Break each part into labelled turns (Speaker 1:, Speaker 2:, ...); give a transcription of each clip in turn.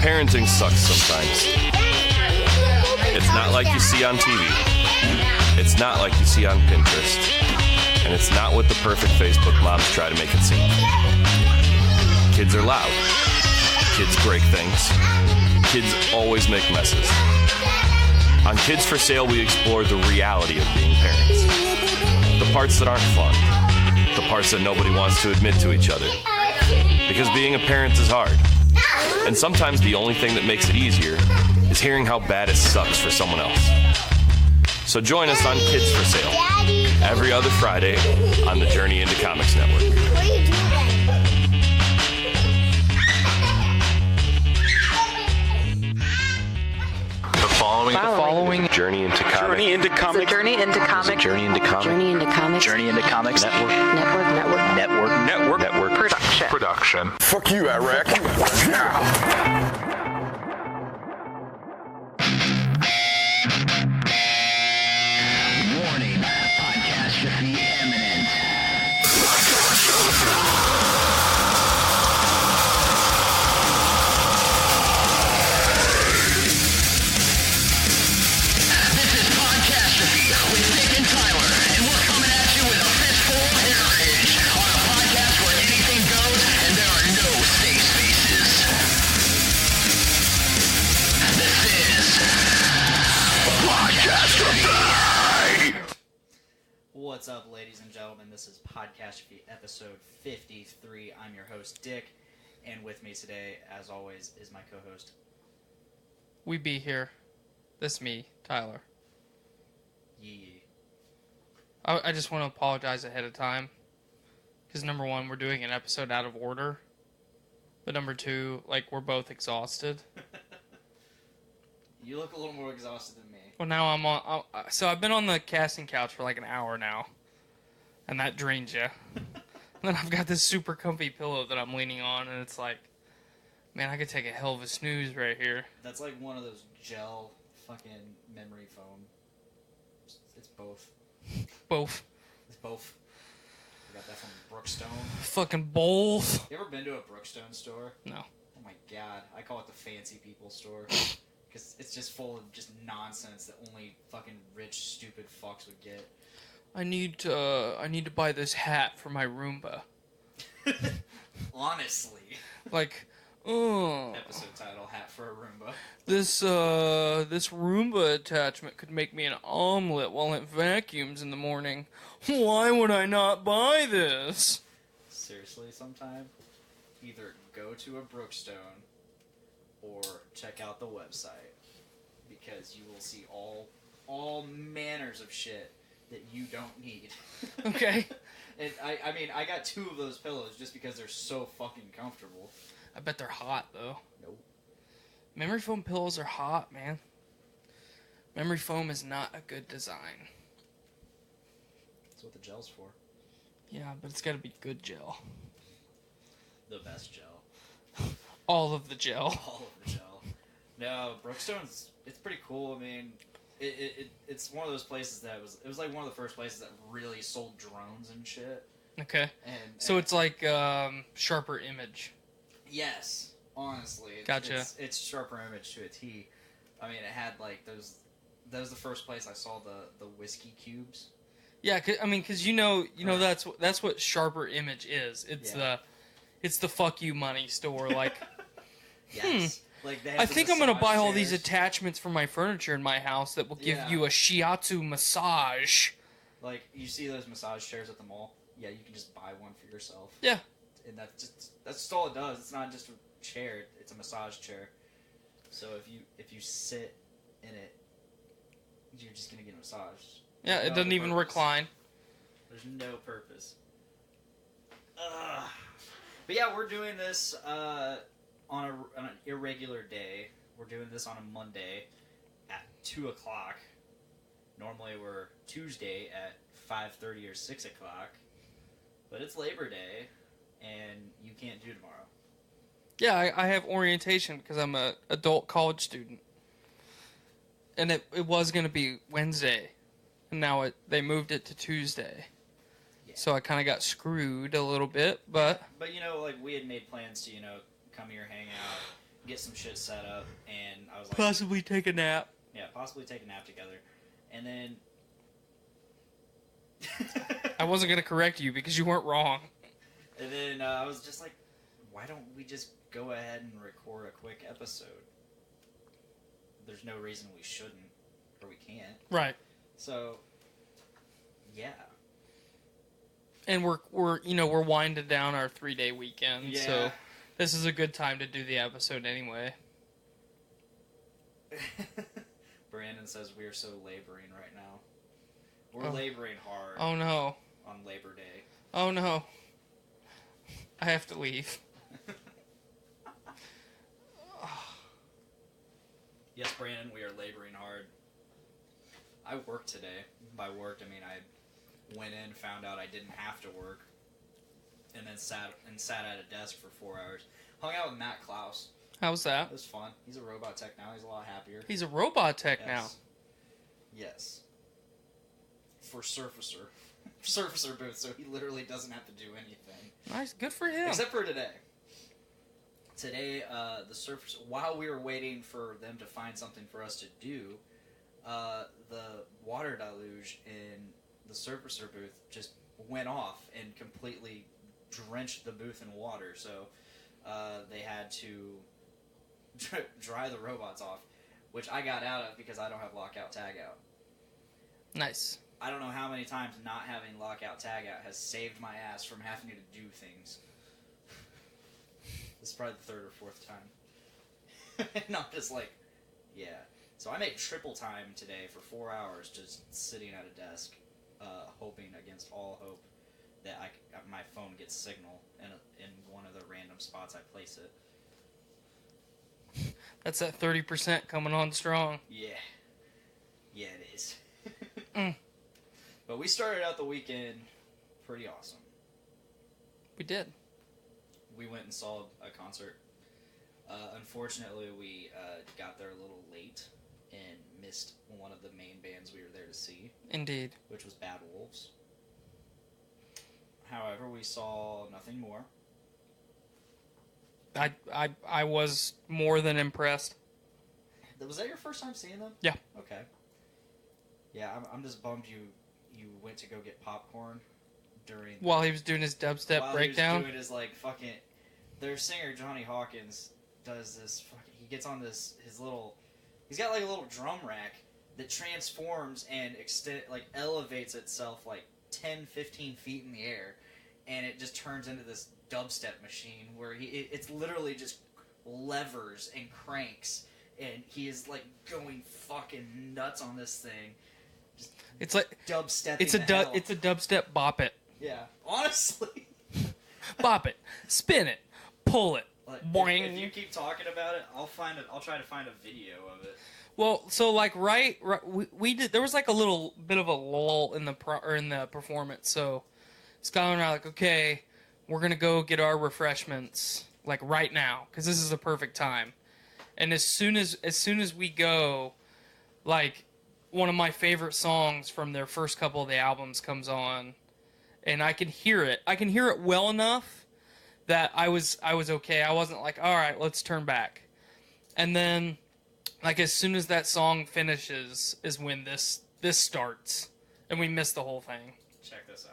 Speaker 1: Parenting sucks sometimes. It's not like you see on TV. It's not like you see on Pinterest. And it's not what the perfect Facebook moms try to make it seem. Kids are loud. Kids break things. Kids always make messes. On Kids for Sale, we explore the reality of being parents. The parts that aren't fun. The parts that nobody wants to admit to each other. Because being a parent is hard. And sometimes the only thing that makes it easier is hearing how bad it sucks for someone else. So join us on Kids for Sale every other Friday on the Journey into Comics Network. The following Journey into Comics.
Speaker 2: Journey into Comics.
Speaker 3: Journey into Comics.
Speaker 1: Journey into Comics.
Speaker 3: Journey into Comics.
Speaker 2: Journey into Comics.
Speaker 3: Network. Production.
Speaker 2: Fuck you, Eric.
Speaker 4: Warning, Podcastrophe imminent. This is Podcastrophe with Dick and Tyler, and we're coming at you with a fistful of heritage on a podcast where anything goes and there are no safe spaces. This is Podcastrophe.
Speaker 5: What's up, ladies and gentlemen? This is Podcastrophe episode 53. I'm your host, Dick, and with me today, as always, is my co-host.
Speaker 6: We be here. This me, Tyler.
Speaker 5: Yee.
Speaker 6: I just want to apologize ahead of time. Because number one, we're doing an episode out of order. But number two, we're both exhausted.
Speaker 5: You look a little more exhausted than me.
Speaker 6: Well, now I'm on... So I've been on the casting couch for an hour now. And that drains you. And then I've got this super comfy pillow that I'm leaning on. And it's like... Man, I could take a hell of a snooze right here.
Speaker 5: That's like one of those gel fucking memory foam. It's both.
Speaker 6: Both.
Speaker 5: It's both. I got that from Brookstone.
Speaker 6: Fucking both.
Speaker 5: You ever been to a Brookstone store?
Speaker 6: No.
Speaker 5: Oh my god. I call it the fancy people store. Because it's just full of just nonsense that only fucking rich, stupid fucks would get.
Speaker 6: I need to buy this hat for my Roomba.
Speaker 5: Honestly.
Speaker 6: Episode
Speaker 5: title, Hat for a Roomba.
Speaker 6: This Roomba attachment could make me an omelet while it vacuums in the morning. Why would I not buy this?
Speaker 5: Seriously, sometime, either go to a Brookstone or check out the website, because you will see all manners of shit that you don't need.
Speaker 6: Okay.
Speaker 5: And I mean, I got 2 of those pillows just because they're so fucking comfortable.
Speaker 6: I bet they're hot, though.
Speaker 5: Nope.
Speaker 6: Memory foam pillows are hot, man. Memory foam is not a good design.
Speaker 5: That's what the gel's for.
Speaker 6: Yeah, but it's gotta be good gel.
Speaker 5: The best gel.
Speaker 6: All of the gel.
Speaker 5: All of the gel. No, Brookstone's, it's pretty cool. I mean, it's one of those places that it was like one of the first places that really sold drones and shit.
Speaker 6: Okay. So it's like Sharper Image.
Speaker 5: Yes, honestly.
Speaker 6: Gotcha.
Speaker 5: It's Sharper Image to a T. I mean, it had those. That was the first place I saw the whiskey cubes.
Speaker 6: Yeah, because you know that's what Sharper Image is. It's the fuck you money store.
Speaker 5: Yes.
Speaker 6: I think I'm gonna buy all these attachments for my furniture in my house that will give you a shiatsu massage.
Speaker 5: You see those massage chairs at the mall? Yeah, you can just buy one for yourself.
Speaker 6: Yeah.
Speaker 5: And that's just all it does. It's not just a chair; it's a massage chair. So if you sit in it, you're just gonna get a massage.
Speaker 6: Yeah, it doesn't even recline.
Speaker 5: There's no purpose. But yeah, we're doing this on an irregular day. We're doing this on a Monday at 2 o'clock. Normally we're Tuesday at 5:30 or 6 o'clock. But it's Labor Day, and you can't do tomorrow.
Speaker 6: Yeah, I have orientation because I'm an adult college student. And it was going to be Wednesday. And now they moved it to Tuesday.
Speaker 5: Yeah.
Speaker 6: So I kind of got screwed a little bit, but
Speaker 5: But like we had made plans to come here, hang out, get some shit set up, and I was like,
Speaker 6: possibly take a nap.
Speaker 5: yeah, possibly take a nap together, and then
Speaker 6: I wasn't going to correct you because you weren't wrong.
Speaker 5: and then I was just like, why don't we just go ahead and record a quick episode? There's no reason we shouldn't, or we can't.
Speaker 6: Right.
Speaker 5: So, yeah.
Speaker 6: And we're winding down our 3-day weekend,
Speaker 5: Yeah.
Speaker 6: so this is a good time to do the episode anyway.
Speaker 5: Brandon says we are so laboring right now. We're laboring hard
Speaker 6: Oh no.
Speaker 5: on Labor Day.
Speaker 6: Oh no. I have to leave.
Speaker 5: Yes, Brandon, we are laboring hard. I worked today. By worked, I mean I went in, found out I didn't have to work, and then sat at a desk for 4 hours. Hung out with Matt Klaus.
Speaker 6: How's that?
Speaker 5: It was fun. He's a robot tech now. He's a lot happier.
Speaker 6: He's a robot tech now.
Speaker 5: Yes. For Surfacer. Surfacer booth, so he literally doesn't have to do anything.
Speaker 6: Nice, good for him.
Speaker 5: Except for today. Today, the Surfacer, while we were waiting for them to find something for us to do, the water deluge in the Surfacer booth just went off and completely drenched the booth in water. So they had to dry the robots off, which I got out of because I don't have lockout tagout.
Speaker 6: Nice.
Speaker 5: I don't know how many times not having lockout tagout has saved my ass from having to do things. This is probably the third or fourth time. Not just like, yeah. So I made triple time today for 4 hours just sitting at a desk, hoping against all hope that my phone gets signal in one of the random spots I place it.
Speaker 6: That's that 30% coming on strong.
Speaker 5: Yeah. Yeah, it is.
Speaker 6: Mm.
Speaker 5: But we started out the weekend pretty awesome.
Speaker 6: We did.
Speaker 5: We went and saw a concert. Unfortunately, we got there a little late and missed one of the main bands we were there to see,
Speaker 6: Indeed.
Speaker 5: which was Bad Wolves. However, we saw nothing more.
Speaker 6: I was more than impressed.
Speaker 5: Was that your first time seeing them?
Speaker 6: Yeah.
Speaker 5: Okay. Yeah, I'm just bummed you went to go get popcorn during...
Speaker 6: While he was doing his dubstep breakdown.
Speaker 5: While he was doing his, like, fucking... Their singer, Johnny Hawkins, does this fucking... He gets on his little... He's got, like, a little drum rack that transforms and elevates itself, like, 10, 15 feet in the air, and it just turns into this dubstep machine where it's literally just levers and cranks, and he is, like, going fucking nuts on this thing. Just
Speaker 6: it's like
Speaker 5: dubstep.
Speaker 6: it's a dubstep bop it.
Speaker 5: Yeah, honestly.
Speaker 6: Bop it, spin it, pull it,
Speaker 5: Like,
Speaker 6: boing.
Speaker 5: if you keep talking about it, I'll try to find a video of it.
Speaker 6: Well, so like right we did. There was like a little bit of a lull in the performance. So Skylar and I were like, okay, we're gonna go get our refreshments like right now because this is the perfect time. And as soon as we go, like one of my favorite songs from their first couple of the albums comes on, and I can hear it. I can hear it well enough that I was okay. I wasn't like, all right, let's turn back. And then, like as soon as that song finishes, is when this starts, and we miss the whole thing.
Speaker 5: Check this out.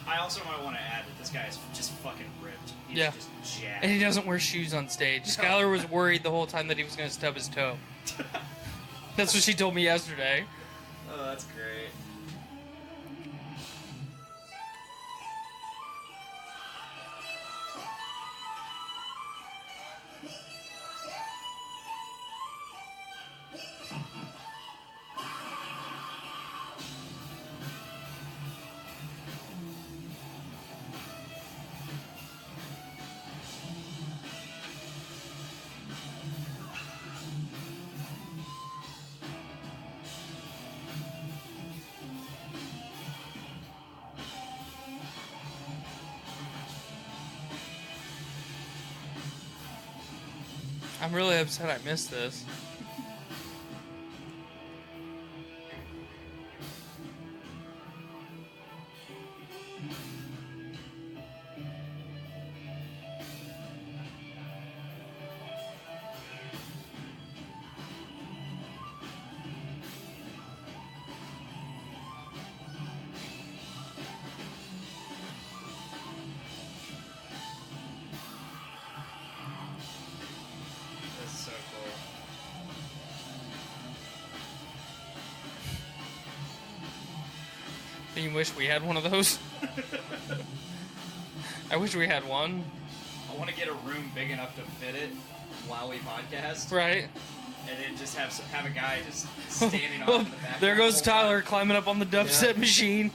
Speaker 5: I also might want to add that this guy is just fucking ripped. He's
Speaker 6: Yeah.
Speaker 5: just jacked.
Speaker 6: And he doesn't wear shoes on stage. Skylar was worried the whole time that he was going to stub his toe. That's what she told me yesterday.
Speaker 5: Oh, that's great.
Speaker 6: I'm really upset I missed this.
Speaker 5: That's so cool.
Speaker 6: Do you wish we had one of those? I wish we had one.
Speaker 5: I want to get a room big enough to fit it while we podcast,
Speaker 6: Right.
Speaker 5: and then just have a guy just standing on
Speaker 6: Well,
Speaker 5: in the background.
Speaker 6: there goes
Speaker 5: the whole
Speaker 6: Tyler
Speaker 5: time.
Speaker 6: climbing up on the dubstep
Speaker 5: Yeah.
Speaker 6: machine.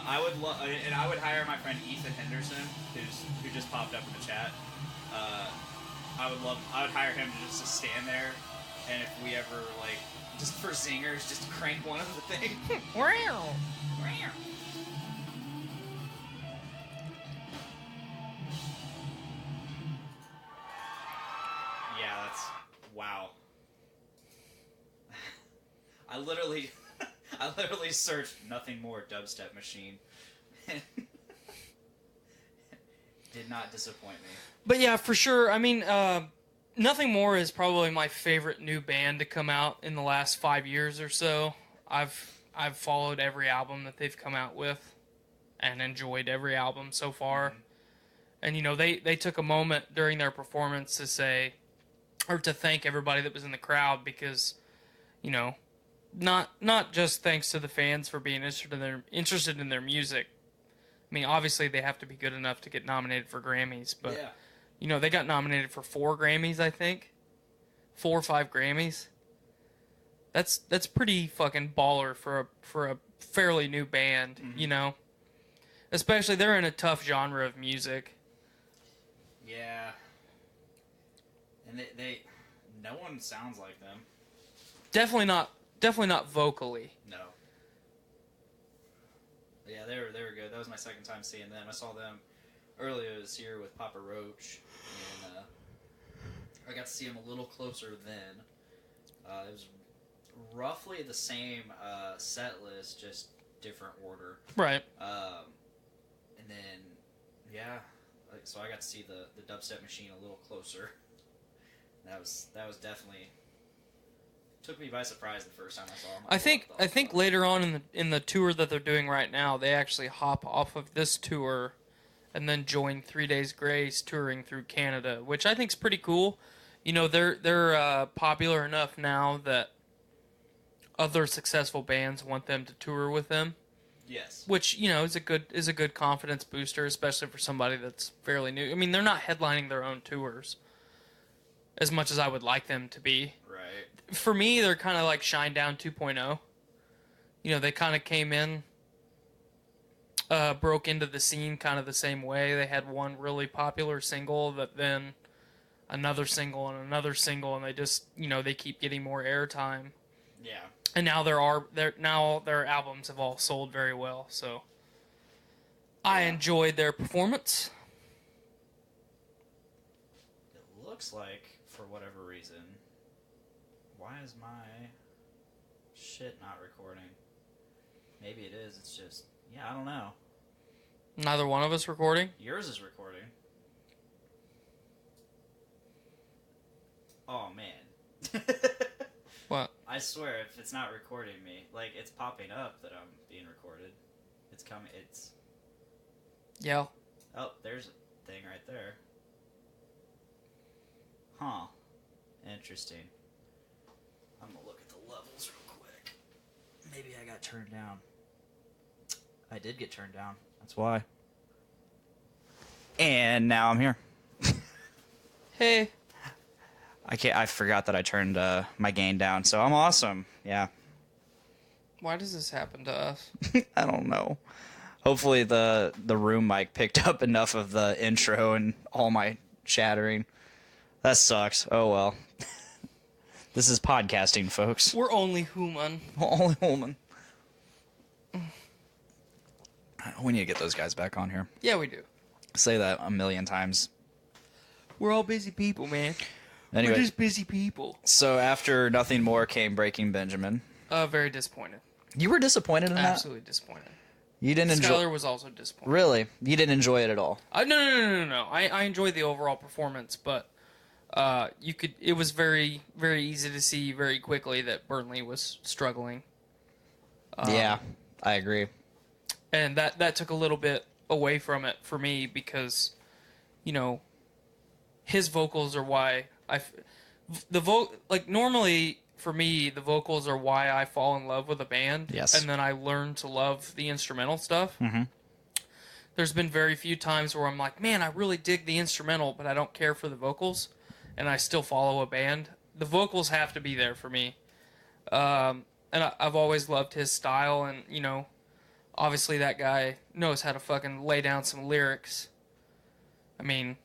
Speaker 5: I would and I would hire my friend Ethan Henderson, who just popped up in the chat. I would hire him to just to stand there, and if we ever like just for zingers, just crank one of the things.
Speaker 6: Wow.
Speaker 5: Yeah, that's wow. I literally searched nothing more dubstep machine. Did not disappoint me.
Speaker 6: But yeah, for sure. I mean, Nothing More is probably my favorite new band to come out in the last 5 years or so. I've followed every album that they've come out with and enjoyed every album so far.
Speaker 5: Mm-hmm.
Speaker 6: And, you know, they took a moment during their performance to say, or to thank everybody that was in the crowd because, you know, not just thanks to the fans for being interested in their music. I mean, obviously they have to be good enough to get nominated for Grammys, but,
Speaker 5: Yeah.
Speaker 6: you know, they got nominated for 4 Grammys, I think. 4 or 5 Grammys. That's pretty fucking baller for a fairly new band, you know? Especially they're in a tough genre of music.
Speaker 5: Yeah. And they no one sounds like them.
Speaker 6: Definitely not vocally.
Speaker 5: No. Yeah, they were good. That was my second time seeing them. I saw them earlier this year with Papa Roach, and I got to see them a little closer then. It was roughly the same set list, just different order.
Speaker 6: Right.
Speaker 5: And then, yeah, so I got to see the dubstep machine a little closer. That was definitely took me by surprise the first time I saw them.
Speaker 6: I think later on in the tour that they're doing right now, they actually hop off of this tour and then join 3 Days Grace touring through Canada, which I think is pretty cool. You know, they're popular enough now that other successful bands want them to tour with them.
Speaker 5: Yes.
Speaker 6: Which, you know, is a good confidence booster, especially for somebody that's fairly new. I mean, they're not headlining their own tours as much as I would like them to be.
Speaker 5: Right.
Speaker 6: For me, they're kind of like Shinedown 2.0. You know, they kind of came in, broke into the scene kind of the same way. They had one really popular single, that then another single and another single, and they just, you know, they keep getting more airtime.
Speaker 5: Yeah.
Speaker 6: And now their albums have all sold very well, so I enjoyed their performance.
Speaker 5: It looks like, for whatever reason, why is my shit not recording? Maybe it is. It's just, I don't know.
Speaker 6: Neither one of us recording?
Speaker 5: Yours is recording. Oh, man.
Speaker 6: What?
Speaker 5: I swear, if it's not recording me, like, it's popping up that I'm being recorded. It's coming,
Speaker 6: Yeah.
Speaker 5: oh, there's a thing right there. Huh. Interesting. I'm gonna look at the levels real quick. Maybe I got turned down. I did get turned down. That's why. And now I'm here.
Speaker 6: Hey.
Speaker 2: I forgot that I turned my gain down, so I'm awesome. Yeah.
Speaker 6: Why does this happen to us?
Speaker 2: I don't know. Hopefully the room mic picked up enough of the intro and all my chattering. That sucks. Oh well. This is podcasting, folks.
Speaker 6: We're only human.
Speaker 2: Only woman. We need to get those guys back on here.
Speaker 6: Yeah, we do.
Speaker 2: Say that a million times.
Speaker 6: We're all busy people, man.
Speaker 2: Anyway,
Speaker 6: We're just busy people.
Speaker 2: so after Nothing More came Breaking Benjamin.
Speaker 6: Very disappointed.
Speaker 2: You were disappointed in that?
Speaker 6: Absolutely disappointed.
Speaker 2: You didn't enjoy.
Speaker 6: Skylar was also disappointed.
Speaker 2: Really? You didn't enjoy it at all?
Speaker 6: No. I enjoyed the overall performance, but it was very, very easy to see very quickly that Burnley was struggling.
Speaker 2: Yeah, I agree.
Speaker 6: And that took a little bit away from it for me because, you know, his vocals are why normally for me the vocals are why I fall in love with a band.
Speaker 2: Yes.
Speaker 6: And then I learn to love the instrumental stuff.
Speaker 2: Mm-hmm.
Speaker 6: There's been very few times where I'm like, man, I really dig the instrumental, but I don't care for the vocals, and I still follow a band. The vocals have to be there for me. And I've always loved his style, and, you know, obviously that guy knows how to fucking lay down some lyrics. I mean,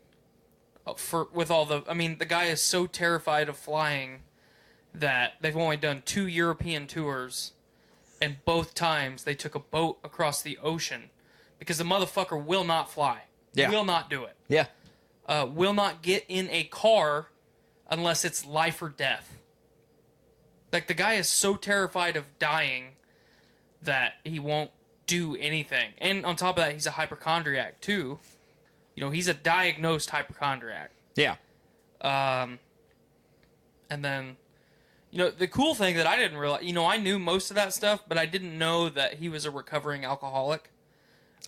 Speaker 6: the guy is so terrified of flying that they've only done 2 European tours, and both times they took a boat across the ocean because the motherfucker will not fly.
Speaker 2: Yeah.
Speaker 6: Will not do it.
Speaker 2: Yeah.
Speaker 6: Will not get in a car unless it's life or death. Like, the guy is so terrified of dying that he won't do anything. And on top of that, he's a hypochondriac, too. You know, he's a diagnosed hypochondriac.
Speaker 2: Yeah.
Speaker 6: And then, you know, the cool thing that I didn't realize, you know, I knew most of that stuff, but I didn't know that he was a recovering alcoholic.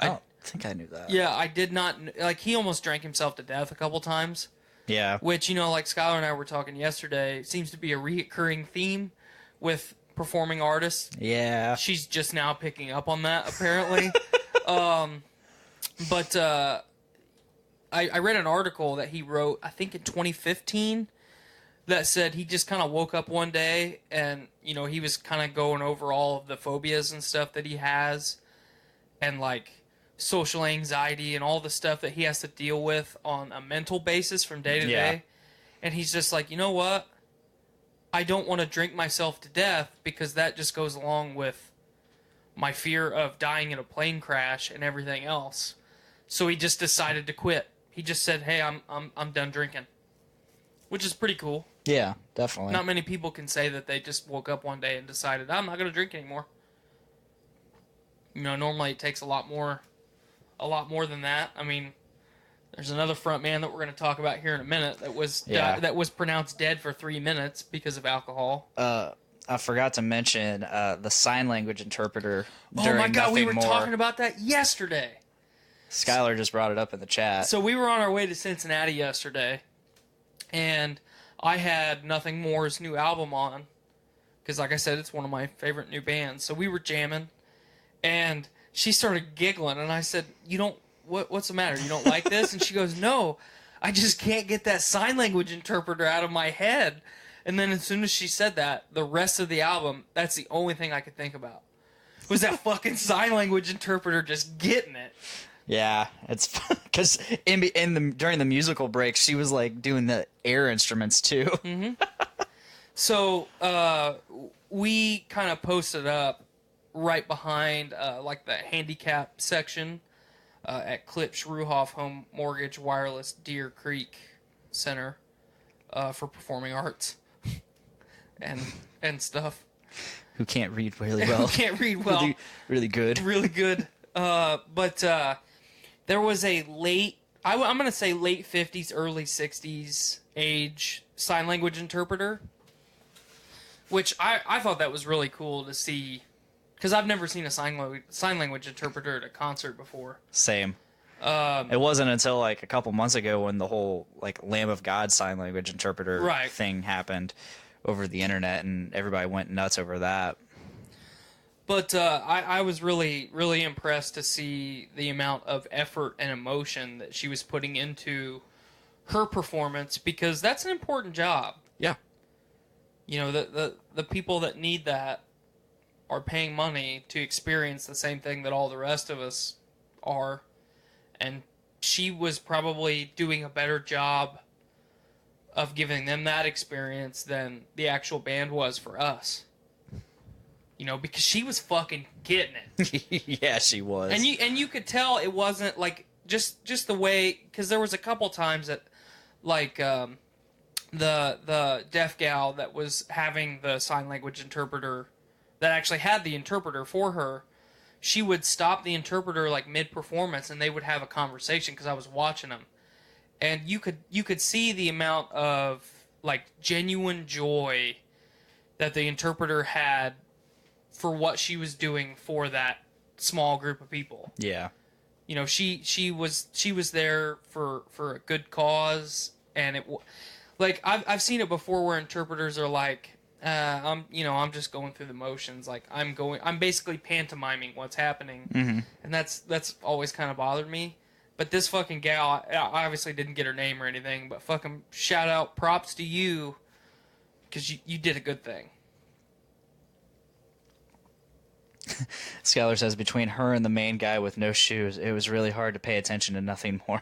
Speaker 2: I think I knew that.
Speaker 6: Yeah, I did not, like, he almost drank himself to death a couple times.
Speaker 2: Yeah.
Speaker 6: Which, you know, like Skylar and I were talking yesterday, seems to be a reoccurring theme with performing artists.
Speaker 2: Yeah.
Speaker 6: She's just now picking up on that, apparently. But I read an article that he wrote, I think in 2015, that said he just kind of woke up one day and, you know, he was kind of going over all of the phobias and stuff that he has and, like, social anxiety and all the stuff that he has to deal with on a mental basis from day to day. And he's just like, you know what? I don't want to drink myself to death because that just goes along with my fear of dying in a plane crash and everything else. So he just decided to quit. He just said, "Hey, I'm done drinking," which is pretty cool.
Speaker 2: Yeah, definitely.
Speaker 6: Not many people can say that they just woke up one day and decided, "I'm not going to drink anymore." You know, normally it takes a lot more than that. I mean, there's another front man that we're going to talk about here in a minute that was pronounced dead for 3 minutes because of alcohol.
Speaker 2: I forgot to mention the sign language interpreter.
Speaker 6: Oh
Speaker 2: during
Speaker 6: my god,
Speaker 2: Nothing
Speaker 6: we were
Speaker 2: More.
Speaker 6: talking about that yesterday.
Speaker 2: Skylar just brought it up in the chat.
Speaker 6: So we were on our way to Cincinnati yesterday, and I had Nothing More's new album on, because like I said, it's one of my favorite new bands. So we were jamming, and she started giggling, and I said, what's the matter? You don't like this? And she goes, no, I just can't get that sign language interpreter out of my head. And then as soon as she said that, the rest of the album, that's the only thing I could think about. Was that fucking sign language interpreter just getting it.
Speaker 2: Yeah, it's because during the musical break, she was like doing the air instruments too.
Speaker 6: Mm-hmm. So we kind of posted up right behind like the handicap section at Klipsch Ruhoff Home Mortgage Wireless Deer Creek Center for Performing Arts and stuff.
Speaker 2: Who can't read really well.
Speaker 6: Who can't read well.
Speaker 2: Really good.
Speaker 6: Really good. But there was a I'm going to say late 50s, early 60s age sign language interpreter, which I thought that was really cool to see, because I've never seen a sign language interpreter at a concert before.
Speaker 2: Same. It wasn't until like a couple months ago when the whole like Lamb of God sign language interpreter thing happened over the internet, and everybody went nuts over that.
Speaker 6: But I was really, really impressed to see the amount of effort and emotion that she was putting into her performance, because that's an important job.
Speaker 2: Yeah.
Speaker 6: You know, the people that need that are paying money to experience the same thing that all the rest of us are. And she was probably doing a better job of giving them that experience than the actual band was for us. You know, because she was fucking getting it.
Speaker 2: Yeah, she was.
Speaker 6: And you could tell it wasn't like just the way, because there was a couple times that like the deaf gal that was having the sign language interpreter, that actually had the interpreter for her, she would stop the interpreter like mid-performance, and they would have a conversation because I was watching them, and you could see the amount of like genuine joy that the interpreter had for what she was doing for that small group of people.
Speaker 2: Yeah.
Speaker 6: You know, she was there for a good cause, and like I've seen it before where interpreters are like, I'm just going through the motions, like I'm basically pantomiming what's happening, and that's always kind of bothered me. But this fucking gal, I obviously didn't get her name or anything, but fucking shout out, props to you, because you did a good thing.
Speaker 2: Skylar says, between her and the main guy with no shoes, it was really hard to pay attention to nothing more.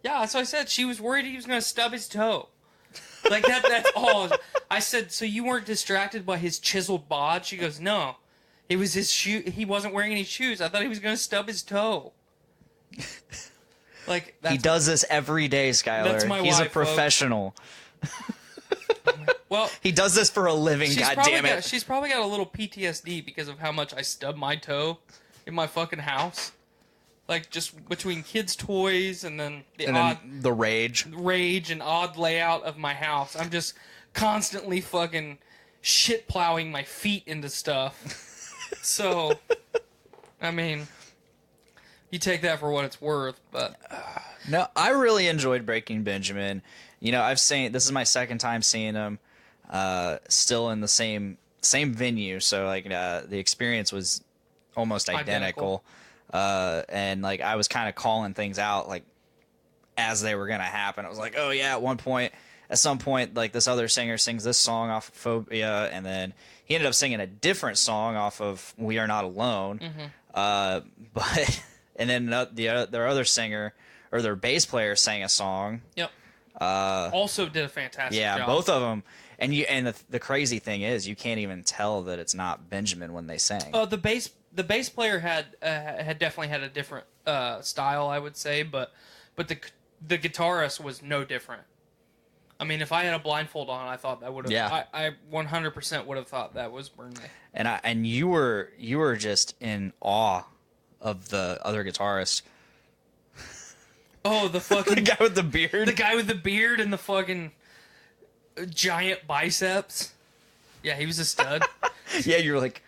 Speaker 6: Yeah, that's what I said. She was worried he was going to stub his toe. Like, that's all. I said, so you weren't distracted by his chiseled bod? She goes, no. It was his shoe. He wasn't wearing any shoes. I thought he was going to stub his toe. Like,
Speaker 2: He does this every day, Skylar.
Speaker 6: That's my
Speaker 2: He's
Speaker 6: wife,
Speaker 2: a professional.
Speaker 6: well,
Speaker 2: He does this for a living, goddammit.
Speaker 6: she's probably got a little PTSD because of how much I stub my toe in my fucking house. Like, just between kids' toys and then
Speaker 2: the rage.
Speaker 6: Rage and odd layout of my house. I'm just constantly fucking shit plowing my feet into stuff. So, I mean, you take that for what it's worth, but...
Speaker 2: No, I really enjoyed Breaking Benjamin. You know, this is my second time seeing him, still in the same venue, so, like, the experience was almost identical. And, like, I was kind of calling things out, like, as they were going to happen. I was like, oh, yeah, at some point, like, this other singer sings this song off of Phobia, and then he ended up singing a different song off of We Are Not Alone. But, and then their other singer, or their bass player, sang a song.
Speaker 6: Yep. Also did a fantastic job.
Speaker 2: Yeah, both of them. And the crazy thing is, you can't even tell that it's not Benjamin when they sang.
Speaker 6: The bass player had definitely had a different style, I would say, but the guitarist was no different. I mean, if I had a blindfold on, I thought that would have.
Speaker 2: Yeah.
Speaker 6: I 100% would have thought that was Burnley.
Speaker 2: And you were just in awe of the other guitarist.
Speaker 6: Oh, the fucking
Speaker 2: The guy with the beard.
Speaker 6: The guy with the beard and the fucking giant biceps. Yeah, he was a stud.
Speaker 2: Yeah, you're like,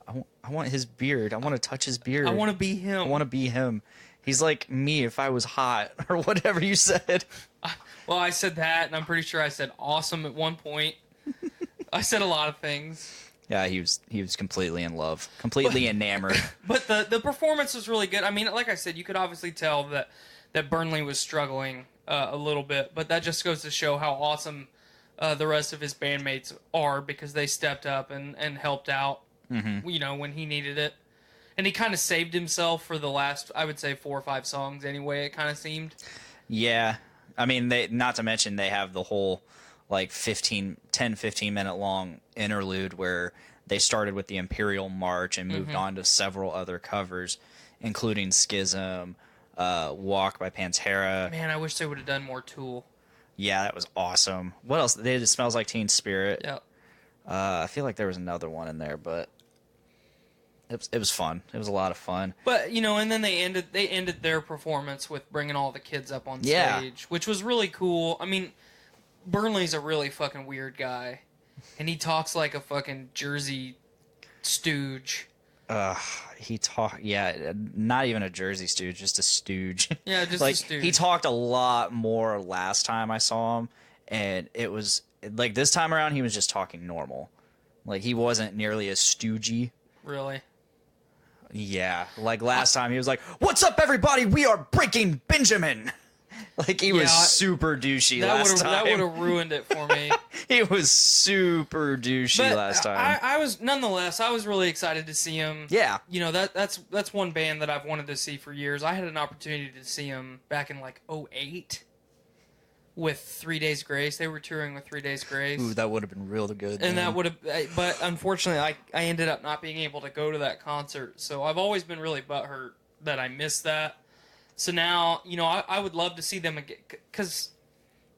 Speaker 2: I want his beard. I want to touch his beard.
Speaker 6: I want to be him.
Speaker 2: I want to be him. He's like me if I was hot, or whatever you said.
Speaker 6: Well, I said that, and I'm pretty sure I said awesome at one point. I said a lot of things.
Speaker 2: Yeah, he was completely in love, completely enamored.
Speaker 6: But the performance was really good. I mean, like I said, you could obviously tell that Burnley was struggling a little bit, but that just goes to show how awesome the rest of his bandmates are, because they stepped up and helped out, you know, when he needed it. And he kind of saved himself for the last, I would say, 4 or 5 songs anyway, it kind of seemed.
Speaker 2: Yeah. I mean, not to mention they have the whole, like, 10, 15-minute long interlude where they started with the Imperial March and moved on to several other covers, including Schism, Walk by Pantera.
Speaker 6: Man, I wish they would have done more Tool.
Speaker 2: Yeah, that was awesome. What else? They did Smells Like Teen Spirit.
Speaker 6: Yeah.
Speaker 2: I feel like there was another one in there, but it was fun. It was a lot of fun.
Speaker 6: But, you know, and then they ended their performance with bringing all the kids up on stage, which was really cool. I mean, Burnley's a really fucking weird guy, and he talks like a fucking Jersey stooge.
Speaker 2: Not even a Jersey stooge, just a stooge.
Speaker 6: Yeah, just
Speaker 2: like,
Speaker 6: a stooge.
Speaker 2: He talked a lot more last time I saw him, and it was, like, this time around, he was just talking normal. Like, he wasn't nearly as stoogey.
Speaker 6: Really?
Speaker 2: Yeah, like last time he was like, "What's up, everybody? We are Breaking Benjamin." Like, he was super douchey last time.
Speaker 6: That would have ruined it for me.
Speaker 2: He was super douchey last time.
Speaker 6: I was really excited to see him.
Speaker 2: Yeah,
Speaker 6: you know, that's one band that I've wanted to see for years. I had an opportunity to see him back in like 2008 with 3 Days Grace. They were touring with 3 Days Grace.
Speaker 2: Ooh, that would have been real good.
Speaker 6: And that would have, but unfortunately, I ended up not being able to go to that concert. So I've always been really butthurt that I missed that. So now, you know, I would love to see them again, because,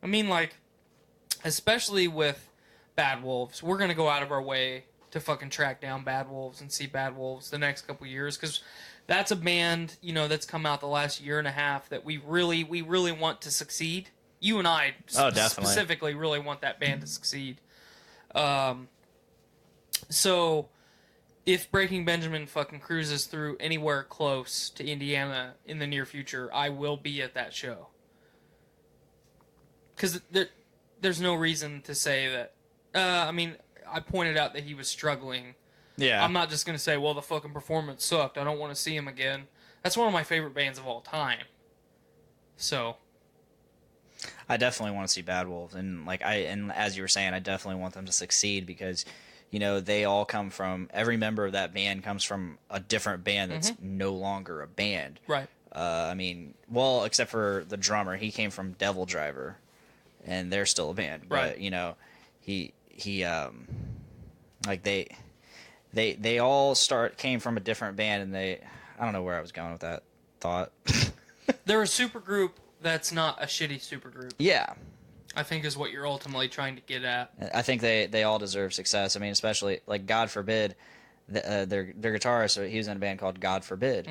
Speaker 6: I mean, like, especially with Bad Wolves, we're going to go out of our way to fucking track down Bad Wolves and see Bad Wolves the next couple years, because that's a band, you know, that's come out the last year and a half that we really want to succeed. You and I specifically really want that band to succeed. So if Breaking Benjamin fucking cruises through anywhere close to Indiana in the near future, I will be at that show. Because there's no reason to say that. I mean, I pointed out that he was struggling.
Speaker 2: Yeah.
Speaker 6: I'm not just going to say, well, the fucking performance sucked. I don't want to see him again. That's one of my favorite bands of all time. So
Speaker 2: I definitely want to see Bad Wolves, and as you were saying, I definitely want them to succeed because, you know, they all come from, every member of that band comes from a different band that's no longer a band.
Speaker 6: Right.
Speaker 2: I mean, well, except for the drummer, he came from Devil Driver, and they're still a band. But,
Speaker 6: Right.
Speaker 2: you know, they all came from a different band, and I don't know where I was going with that thought.
Speaker 6: They're a supergroup that's not a shitty supergroup.
Speaker 2: Yeah.
Speaker 6: I think is what you're ultimately trying to get at.
Speaker 2: I think they all deserve success. I mean, especially, like, God Forbid, their guitarist, he was in a band called God Forbid.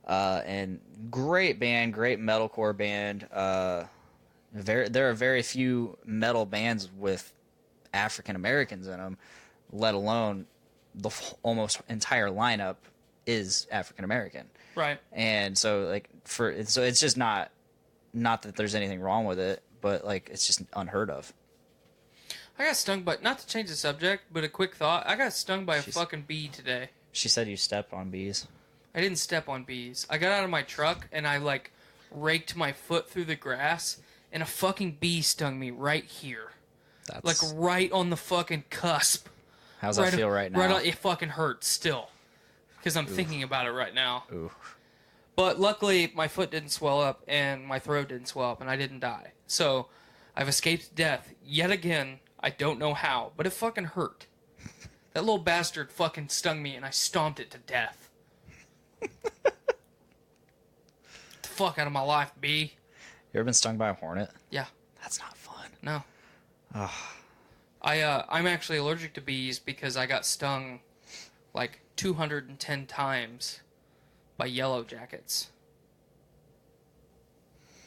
Speaker 2: And great band, great metalcore band. There are very few metal bands with African Americans in them, let alone the almost entire lineup is African American.
Speaker 6: Right.
Speaker 2: And so, so it's just not that there's anything wrong with it, but, like, it's just unheard of.
Speaker 6: I got stung by, not to change the subject, but a quick thought. I got stung by a fucking bee today.
Speaker 2: She said you stepped on bees.
Speaker 6: I didn't step on bees. I got out of my truck and I, like, raked my foot through the grass, and a fucking bee stung me right here.
Speaker 2: That's...
Speaker 6: Like, right on the fucking cusp.
Speaker 2: How's that feel right now?
Speaker 6: It fucking hurts still. Because I'm thinking about it right now.
Speaker 2: Ooh.
Speaker 6: But luckily, my foot didn't swell up and my throat didn't swell up and I didn't die. So, I've escaped death yet again. I don't know how, but it fucking hurt. That little bastard fucking stung me and I stomped it to death. Get the fuck out of my life, bee.
Speaker 2: You ever been stung by a hornet?
Speaker 6: Yeah.
Speaker 2: That's not fun.
Speaker 6: No.
Speaker 2: Ugh.
Speaker 6: I'm actually allergic to bees because I got stung like 210 times by yellow jackets.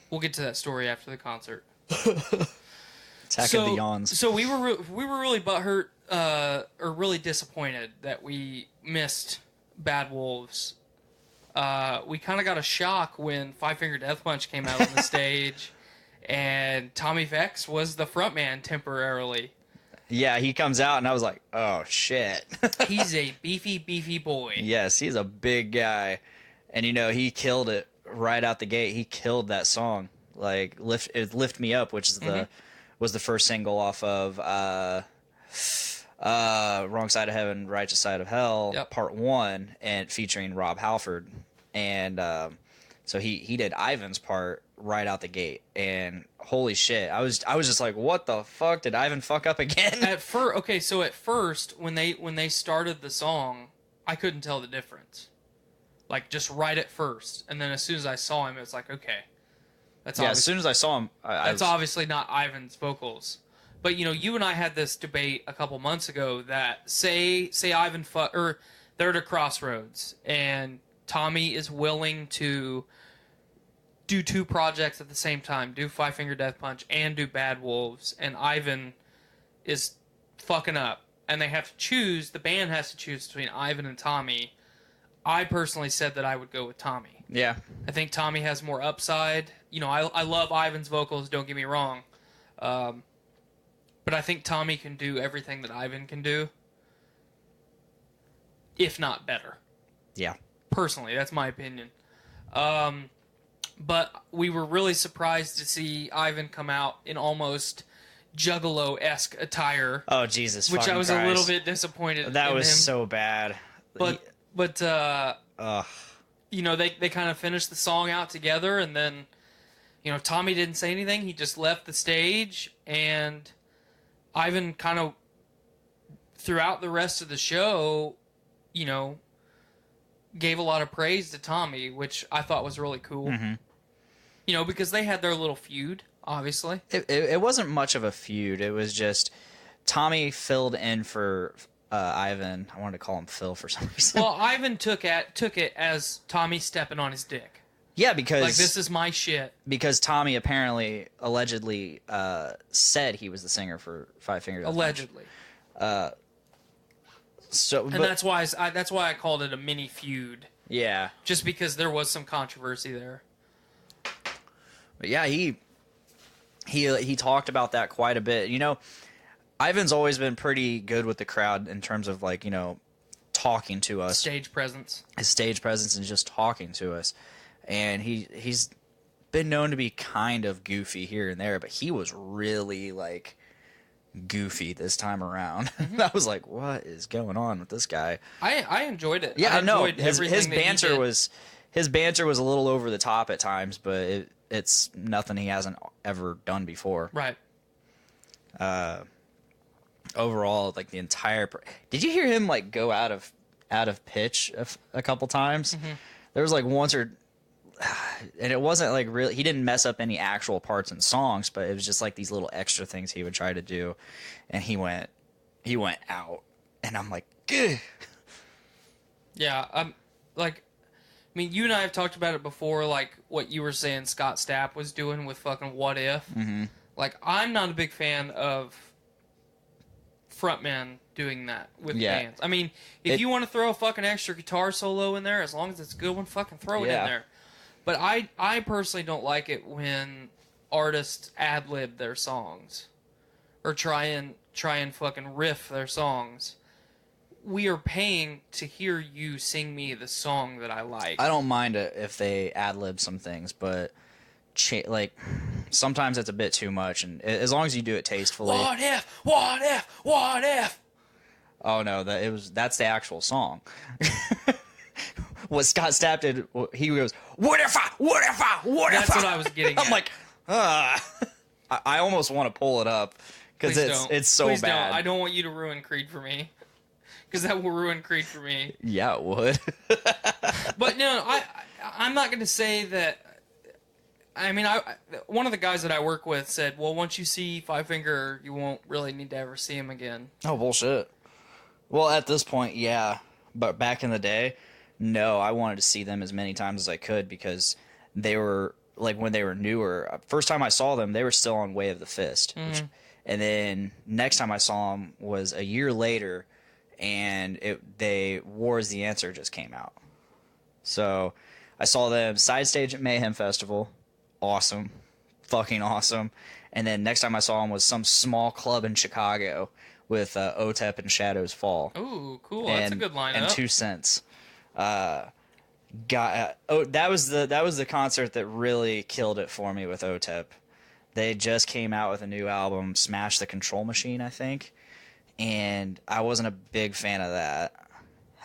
Speaker 6: We'll get to that story after the concert.
Speaker 2: Attack of the Yawns.
Speaker 6: So we were really butthurt or really disappointed that we missed Bad Wolves. We kind of got a shock when Five Finger Death Punch came out on the stage, and Tommy Vex was the frontman temporarily.
Speaker 2: Yeah, he comes out, and I was like, oh, shit.
Speaker 6: He's a beefy boy.
Speaker 2: Yes, he's a big guy. And, you know, he killed it right out the gate. He killed that song. Like, Lift Me Up, which is was the first single off of Wrong Side of Heaven, Righteous Side of Hell, Part 1, and featuring Rob Halford. And so he did Ivan's part right out the gate. And holy shit, I was just like, what the fuck? Did Ivan fuck up again?
Speaker 6: At first, when they started the song, I couldn't tell the difference. Like, just right at first. And then as soon as I saw him, it was like, okay.
Speaker 2: As soon as I saw him,
Speaker 6: that's obviously not Ivan's vocals. But, you know, you and I had this debate a couple months ago that say Ivan or they're at a crossroads and Tommy is willing to do two projects at the same time, do Five Finger Death Punch and do Bad Wolves, and Ivan is fucking up. And they have to choose, the band has to choose between Ivan and Tommy. I personally said that I would go with Tommy.
Speaker 2: Yeah.
Speaker 6: I think Tommy has more upside. You know, I love Ivan's vocals, don't get me wrong. But I think Tommy can do everything that Ivan can do, if not better.
Speaker 2: Yeah.
Speaker 6: Personally, that's my opinion. But we were really surprised to see Ivan come out in almost Juggalo-esque attire.
Speaker 2: Oh, Jesus
Speaker 6: which I was
Speaker 2: Christ.
Speaker 6: a little bit disappointed
Speaker 2: That
Speaker 6: in
Speaker 2: was
Speaker 6: him.
Speaker 2: so bad.
Speaker 6: But you know, they kind of finished the song out together, and then, you know, Tommy didn't say anything. He just left the stage, and Ivan kind of, throughout the rest of the show, you know, gave a lot of praise to Tommy, which I thought was really cool.
Speaker 2: Mm-hmm.
Speaker 6: You know, because they had their little feud obviously.
Speaker 2: It wasn't much of a feud. It was just Tommy filled in for Ivan. I wanted to call him Phil for some reason.
Speaker 6: Well, Ivan took it as Tommy stepping on his dick.
Speaker 2: Yeah, because
Speaker 6: Like, this is my shit.
Speaker 2: Because Tommy allegedly said he was the singer for Five Finger Death Punch.
Speaker 6: Allegedly.
Speaker 2: So,
Speaker 6: And that's why I called it a mini feud.
Speaker 2: yeah,
Speaker 6: Just because there was some controversy there.
Speaker 2: but yeah, he talked about that quite a bit. You know, Ivan's always been pretty good with the crowd in terms of, like, you know, talking to us.
Speaker 6: Stage presence.
Speaker 2: His stage presence and just talking to us. And he's been known to be kind of goofy here and there, but he was really, like, goofy this time around. I was like, what is going on with this guy?
Speaker 6: I enjoyed it.
Speaker 2: Yeah,
Speaker 6: I
Speaker 2: I know.
Speaker 6: enjoyed
Speaker 2: His
Speaker 6: everything that he
Speaker 2: banter
Speaker 6: did.
Speaker 2: was a little over the top at times, but it's nothing he hasn't ever done before.
Speaker 6: Right.
Speaker 2: Overall, like, the entire did you hear him, like, go out of pitch a couple times?
Speaker 6: Mm-hmm.
Speaker 2: There was, like, once or and it wasn't, like, really, he didn't mess up any actual parts in songs, but it was just, like, these little extra things he would try to do, and he went out, and I'm like, gah.
Speaker 6: Yeah, like, I mean, you and I have talked about it before, like, what you were saying Scott Stapp was doing with fucking What If. Mm-hmm. Like, I'm not a big fan of frontmen doing that with bands. I mean, if you want to throw a fucking extra guitar solo in there, as long as it's a good one, fucking throw it in there. But I personally don't like it when artists ad-lib their songs. Or try and fucking riff their songs. We are paying to hear you sing me the song that I like.
Speaker 2: I don't mind it if they ad-lib some things, but like, sometimes it's a bit too much, and as long as you do it tastefully.
Speaker 6: What if? What if? What if?
Speaker 2: Oh no, that's the actual song. What Scott Stapp did, he goes, what if I?
Speaker 6: That's what I was getting at.
Speaker 2: I'm like, I almost want to pull it up because it's so
Speaker 6: Please
Speaker 2: bad.
Speaker 6: Don't. I don't want you to ruin Creed for me, because that will ruin Creed for me.
Speaker 2: Yeah, it would.
Speaker 6: But no, I'm not going to say that. I mean, one of the guys that I work with said, well, once you see Five Finger, you won't really need to ever see him again.
Speaker 2: Oh, bullshit. Well, at this point, yeah. But back in the day, no, I wanted to see them as many times as I could because they were, like, when they were newer. First time I saw them, they were still on Way of the Fist.
Speaker 6: Mm-hmm.
Speaker 2: And then next time I saw them was a year later, and War is the Answer just came out. So I saw them side stage at Mayhem Festival. Awesome. Fucking awesome. And then next time I saw them was some small club in Chicago with OTEP and Shadows Fall.
Speaker 6: Ooh, cool. That's a good lineup.
Speaker 2: And 2 Cents. That was the concert that really killed it for me with OTEP. They just came out with a new album, Smash the Control Machine, I think. And I wasn't a big fan of that.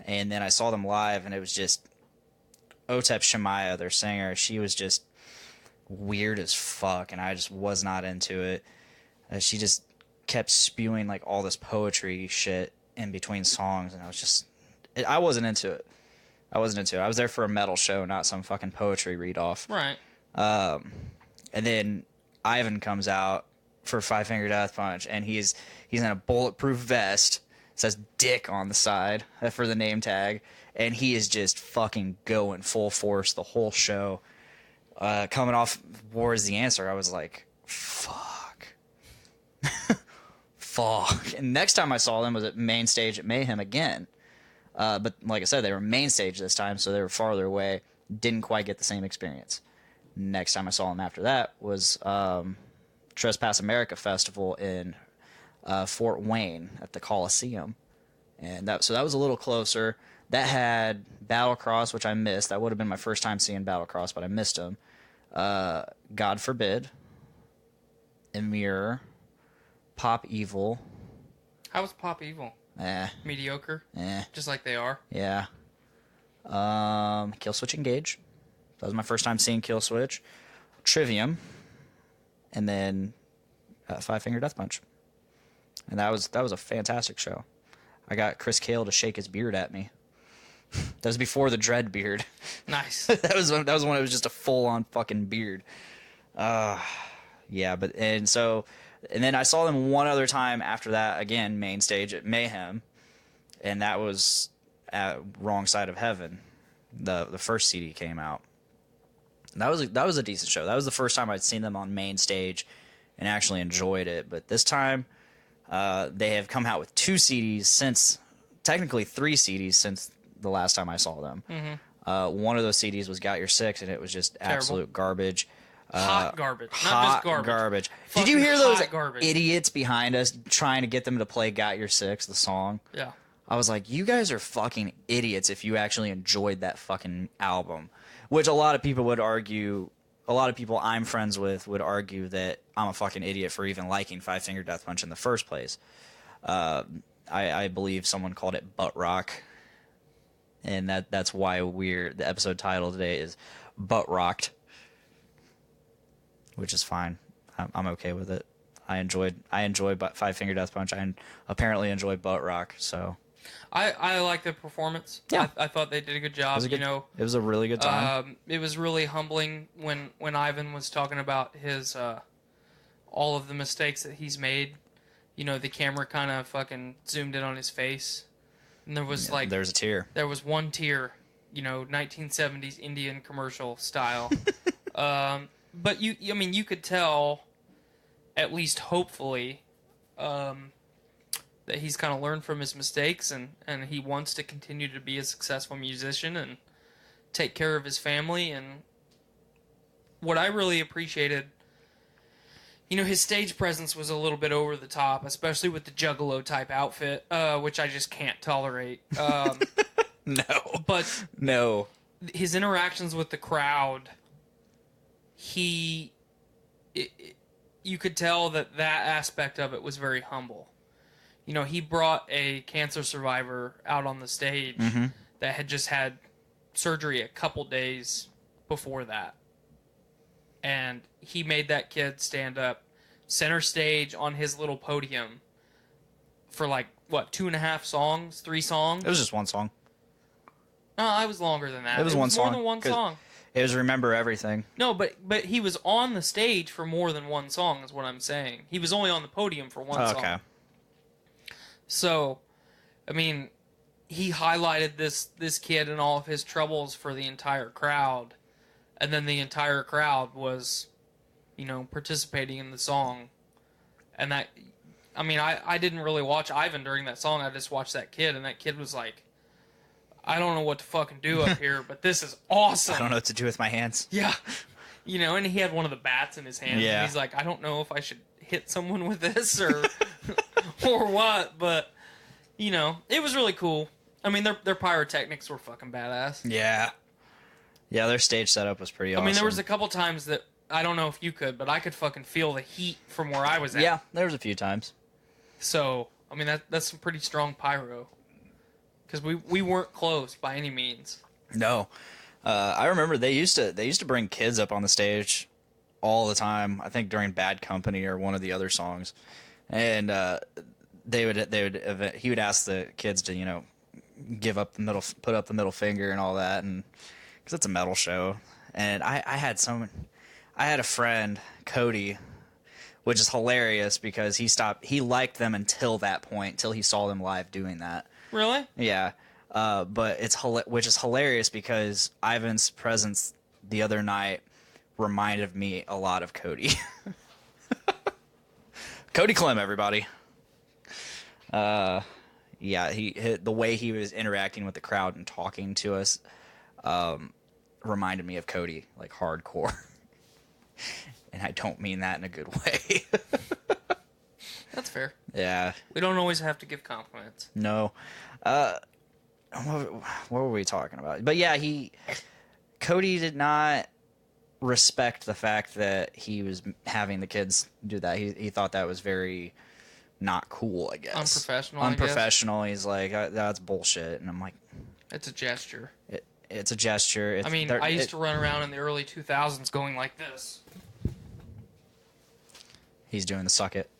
Speaker 2: And then I saw them live, and it was just OTEP Shemaya, their singer. She was just weird as fuck, and I just was not into it. She just kept spewing, like, all this poetry shit in between songs, and I wasn't into it. I was there for a metal show, not some fucking poetry read-off.
Speaker 6: Right.
Speaker 2: And then Ivan comes out for Five Finger Death Punch, and he's in a bulletproof vest. It says Dick on the side for the name tag, and he is just fucking going full force the whole show. Coming off War is the Answer, I was like, fuck. Fuck. And next time I saw them was at main stage at Mayhem again. But like I said, they were main stage this time, so they were farther away. Didn't quite get the same experience. Next time I saw them after that was Trespass America Festival in Fort Wayne at the Coliseum. And that was a little closer. That had Battlecross, which I missed. That would have been my first time seeing Battlecross, but I missed them. God Forbid, Emir, Pop Evil.
Speaker 6: How was Pop Evil? Mediocre? Just like they are?
Speaker 2: Yeah. Killswitch Engage. That was my first time seeing Killswitch. Trivium. And then Five Finger Death Punch. And that was a fantastic show. I got Chris Cale to shake his beard at me. That was before the dread beard. Nice. that was when it was just a full-on fucking beard. Yeah, and then I saw them one other time after that, again, main stage at Mayhem, and that was at Wrong Side of Heaven. The first CD came out. And that was a decent show. That was the first time I'd seen them on main stage and actually enjoyed it. But this time, they have come out with 2 CDs since, technically 3 CDs since the last time I saw them. Mm-hmm. One of those CDs was Got Your Six, and it was just absolute garbage.
Speaker 6: Hot garbage. Not
Speaker 2: Hot
Speaker 6: just garbage.
Speaker 2: Did you hear those
Speaker 6: garbage.
Speaker 2: idiots behind us trying to get them to play Got Your Six, the song?
Speaker 6: Yeah.
Speaker 2: I was like, you guys are fucking idiots if you actually enjoyed that fucking album. Which a lot of people would argue, a lot of people I'm friends with would argue that I'm a fucking idiot for even liking Five Finger Death Punch in the first place. I believe someone called it butt rock. And that's why the episode title today is Butt Rocked. Which is fine. I'm okay with it. I enjoyed Five Finger Death Punch. I apparently enjoyed Butt Rock, so...
Speaker 6: I like the performance.
Speaker 2: Yeah.
Speaker 6: I thought they did a good job.
Speaker 2: It was a really good time.
Speaker 6: It was really humbling when Ivan was talking about his all of the mistakes that he's made. You know, the camera kind of fucking zoomed in on his face, and there was
Speaker 2: there's a tear.
Speaker 6: There was one tear, 1970s Indian commercial style. But you could tell, at least hopefully, that he's kind of learned from his mistakes and he wants to continue to be a successful musician and take care of his family. And what I really appreciated, his stage presence was a little bit over the top, especially with the Juggalo type outfit, which I just can't tolerate.
Speaker 2: No.
Speaker 6: His interactions with the crowd, you could tell that aspect of it was very humble. He brought a cancer survivor out on the stage that had just had surgery a couple days before that. And he made that kid stand up center stage on his little podium for 2.5 songs, 3 songs?
Speaker 2: It was just one song.
Speaker 6: No, it was longer than that.
Speaker 2: It was one song.
Speaker 6: More than one song.
Speaker 2: It was Remember Everything.
Speaker 6: No, but he was on the stage for more than one song, is what I'm saying. He was only on the podium for one song.
Speaker 2: Okay.
Speaker 6: So, he highlighted this kid and all of his troubles for the entire crowd, and then the entire crowd was, participating in the song. And that, I didn't really watch Ivan during that song. I just watched that kid, and that kid was like, I don't know what to fucking do up here, but this is awesome.
Speaker 2: I don't know what to do with my hands.
Speaker 6: Yeah. And he had one of the bats in his hand.
Speaker 2: Yeah.
Speaker 6: And he's like, I don't know if I should hit someone with this or or what, but it was really cool. Their pyrotechnics were fucking badass.
Speaker 2: Yeah, their stage setup was pretty awesome.
Speaker 6: There was a couple times that I don't know if you could, but I could fucking feel the heat from where I was at.
Speaker 2: Yeah, there was a few times.
Speaker 6: So that's some pretty strong pyro, because we weren't close by any means.
Speaker 2: No, I remember they used to bring kids up on the stage all the time. I think during Bad Company or one of the other songs, and he would ask the kids to put up the middle finger and all that, and because it's a metal show. And I had a friend, Cody, which is hilarious because he liked them until that point, till he saw them live doing that.
Speaker 6: Really?
Speaker 2: Yeah. But which is hilarious because Ivan's presence the other night reminded me a lot of Cody. Cody Clem, everybody. The way he was interacting with the crowd and talking to us reminded me of Cody, like hardcore. And I don't mean that in a good way.
Speaker 6: That's fair.
Speaker 2: Yeah.
Speaker 6: We don't always have to give compliments.
Speaker 2: No. What were we talking about? But yeah, Cody did not respect the fact that he was having the kids do that. He thought that was very not cool, I guess.
Speaker 6: Unprofessional.
Speaker 2: He's like, that's bullshit. And I'm like,
Speaker 6: it's a gesture.
Speaker 2: It's a gesture.
Speaker 6: I used to run around in the early 2000s going like this.
Speaker 2: He's doing the suck it.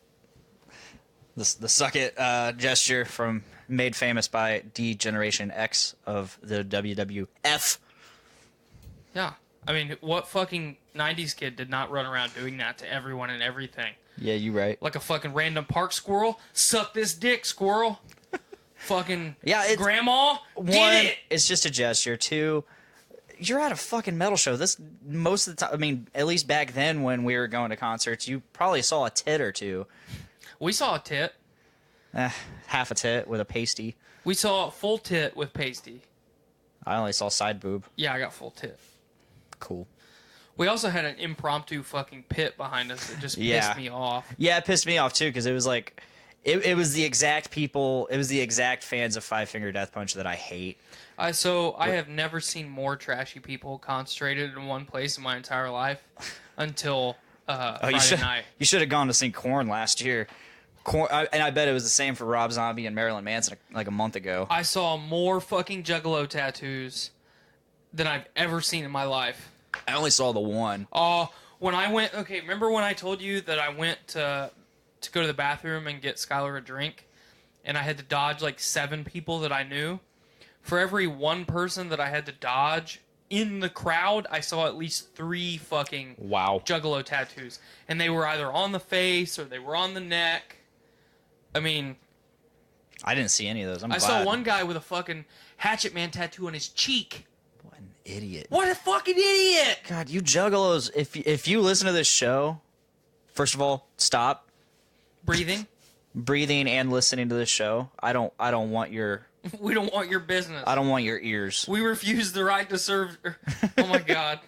Speaker 2: The suck it gesture made famous by D Generation X of the WWF.
Speaker 6: Yeah. What fucking 90s kid did not run around doing that to everyone and everything.
Speaker 2: Yeah, you right.
Speaker 6: Like a fucking random park squirrel. Suck this dick, squirrel. Fucking grandma, get it.
Speaker 2: It's just a gesture. Two, you're at a fucking metal show. This most of the time. I mean, at least back then when we were going to concerts, you probably saw a tit or two.
Speaker 6: We saw a tit.
Speaker 2: Half a tit with a pasty.
Speaker 6: We saw a full tit with pasty.
Speaker 2: I only saw side boob.
Speaker 6: Yeah, I got full tit.
Speaker 2: Cool.
Speaker 6: We also had an impromptu fucking pit behind us that just pissed me off.
Speaker 2: Yeah, it pissed me off too because it was like, it was the exact people. It was the exact fans of Five Finger Death Punch that I hate.
Speaker 6: I have never seen more trashy people concentrated in one place in my entire life until Friday night.
Speaker 2: You should have gone to see Korn last year. And I bet it was the same for Rob Zombie and Marilyn Manson like a month ago.
Speaker 6: I saw more fucking Juggalo tattoos than I've ever seen in my life.
Speaker 2: I only saw the one.
Speaker 6: When I went, okay, remember when I told you that I went to go to the bathroom and get Skylar a drink, and I had to dodge like 7 people that I knew? For every one person that I had to dodge in the crowd, I saw at least 3 fucking Juggalo tattoos. And they were either on the face or they were on the neck. I mean,
Speaker 2: I didn't see any of those. I
Speaker 6: saw one guy with a fucking Hatchet Man tattoo on his cheek.
Speaker 2: What an idiot.
Speaker 6: What a fucking idiot!
Speaker 2: God, you Juggalos, if you listen to this show, first of all, stop. Breathing and listening to this show. I don't want your...
Speaker 6: We don't want your business.
Speaker 2: I don't want your ears.
Speaker 6: We refuse the right to serve... Oh my God.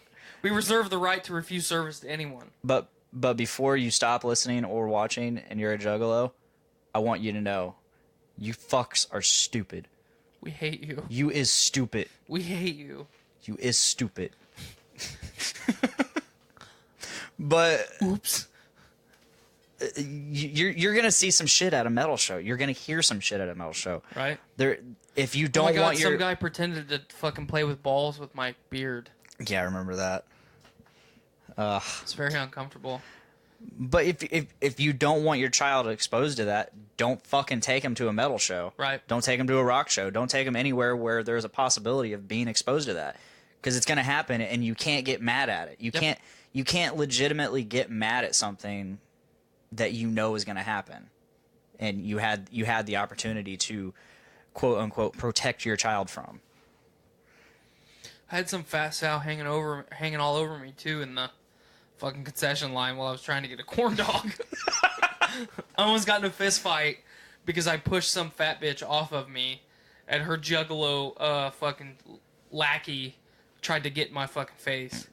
Speaker 6: We reserve the right to refuse service to anyone.
Speaker 2: But before you stop listening or watching and you're a Juggalo, I want you to know, you fucks are stupid.
Speaker 6: We hate you.
Speaker 2: You is stupid.
Speaker 6: We hate you.
Speaker 2: You is stupid. But...
Speaker 6: Oops.
Speaker 2: You're gonna see some shit at a metal show. You're gonna hear some shit at a metal show.
Speaker 6: Right.
Speaker 2: If you don't want your...
Speaker 6: some guy pretended to fucking play with balls with my beard.
Speaker 2: Yeah, I remember that.
Speaker 6: It's very uncomfortable.
Speaker 2: But if you don't want your child exposed to that, don't fucking take him to a metal show.
Speaker 6: Right.
Speaker 2: Don't take him to a rock show. Don't take him anywhere where there's a possibility of being exposed to that, because it's gonna happen, and you can't get mad at it. You can't legitimately get mad at something that you know is gonna happen, and you had the opportunity to, quote unquote, protect your child from.
Speaker 6: I had some fat sow hanging all over me too in the fucking concession line while I was trying to get a corn dog. I almost got in a fist fight because I pushed some fat bitch off of me, and her Juggalo fucking lackey tried to get in my fucking face.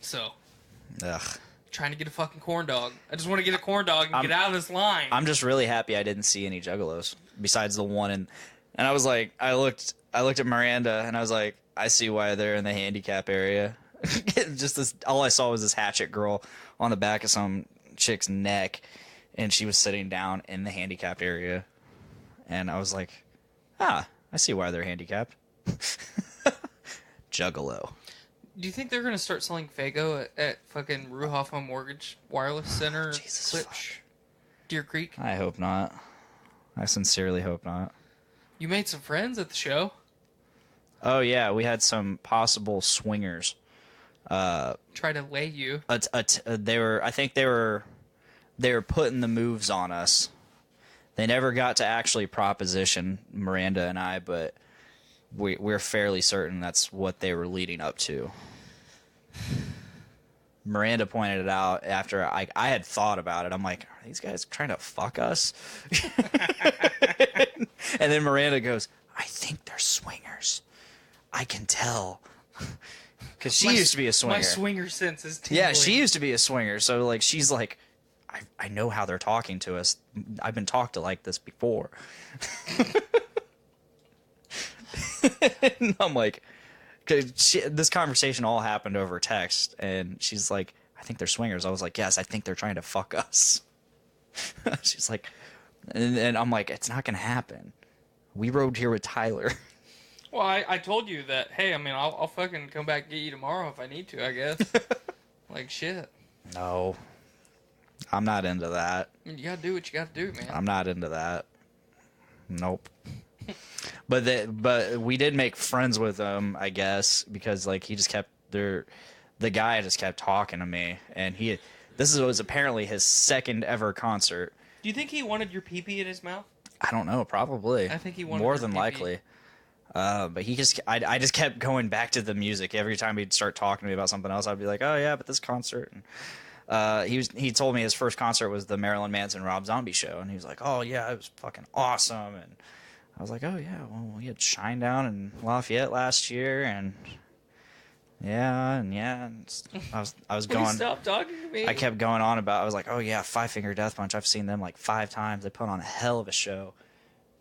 Speaker 6: So, trying to get a fucking corn dog. I just want to get a corn dog and get out of this line.
Speaker 2: I'm just really happy I didn't see any Juggalos besides the one, and I was like, I looked at Miranda and I was like, I see why they're in the handicap area. Just this, all I saw was this hatchet girl on the back of some chick's neck, and she was sitting down in the handicapped area, and I was like, I see why they're handicapped. Juggalo.
Speaker 6: Do you think they're gonna start selling Faygo at fucking Ruhoff Home Mortgage Wireless Center?
Speaker 2: Jesus,
Speaker 6: Deer Creek?
Speaker 2: I hope not. I sincerely hope not.
Speaker 6: You made some friends at the show.
Speaker 2: Oh yeah, we had some possible swingers.
Speaker 6: Try to lay you.
Speaker 2: They were putting the moves on us. They never got to actually proposition Miranda and I, but we're fairly certain that's what they were leading up to. Miranda pointed it out after I had thought about it. I'm like, are these guys trying to fuck us? And then Miranda goes, I think they're swingers. I can tell. Because she used to be a swinger.
Speaker 6: My swinger sense is tingling.
Speaker 2: Yeah, she used to be a swinger. So, like, she's like, I know how they're talking to us. I've been talked to like this before. And I'm like, cause this conversation all happened over text, and she's like, I think they're swingers. I was like, yes, I think they're trying to fuck us. She's like, and I'm like, it's not going to happen. We rode here with Tyler.
Speaker 6: Well, I told you that, hey, I mean, I'll fucking come back and get you tomorrow if I need to, I guess. Like, shit.
Speaker 2: No. I'm not into that.
Speaker 6: You gotta do what you gotta do, man.
Speaker 2: I'm not into that. Nope. But we did make friends with him, I guess, because like he just kept the guy just kept talking to me, and this was apparently his second ever concert.
Speaker 6: Do you think he wanted your pee-pee in his mouth?
Speaker 2: I don't know, probably.
Speaker 6: I think he wanted
Speaker 2: more
Speaker 6: your
Speaker 2: than
Speaker 6: pee-pee.
Speaker 2: likely. But I just kept going back to the music every time he'd start talking to me about something else. I'd be like, oh yeah, but this concert. And he told me his first concert was the Marilyn Manson Rob Zombie show, and he was like, oh yeah, it was fucking awesome. And I was like, oh yeah, well we had Shinedown in Lafayette last year, and and I was
Speaker 6: Please
Speaker 2: going.
Speaker 6: stop talking to me.
Speaker 2: I kept going on about. I was like, oh yeah, Five Finger Death Punch. I've seen them like 5 times. They put on a hell of a show.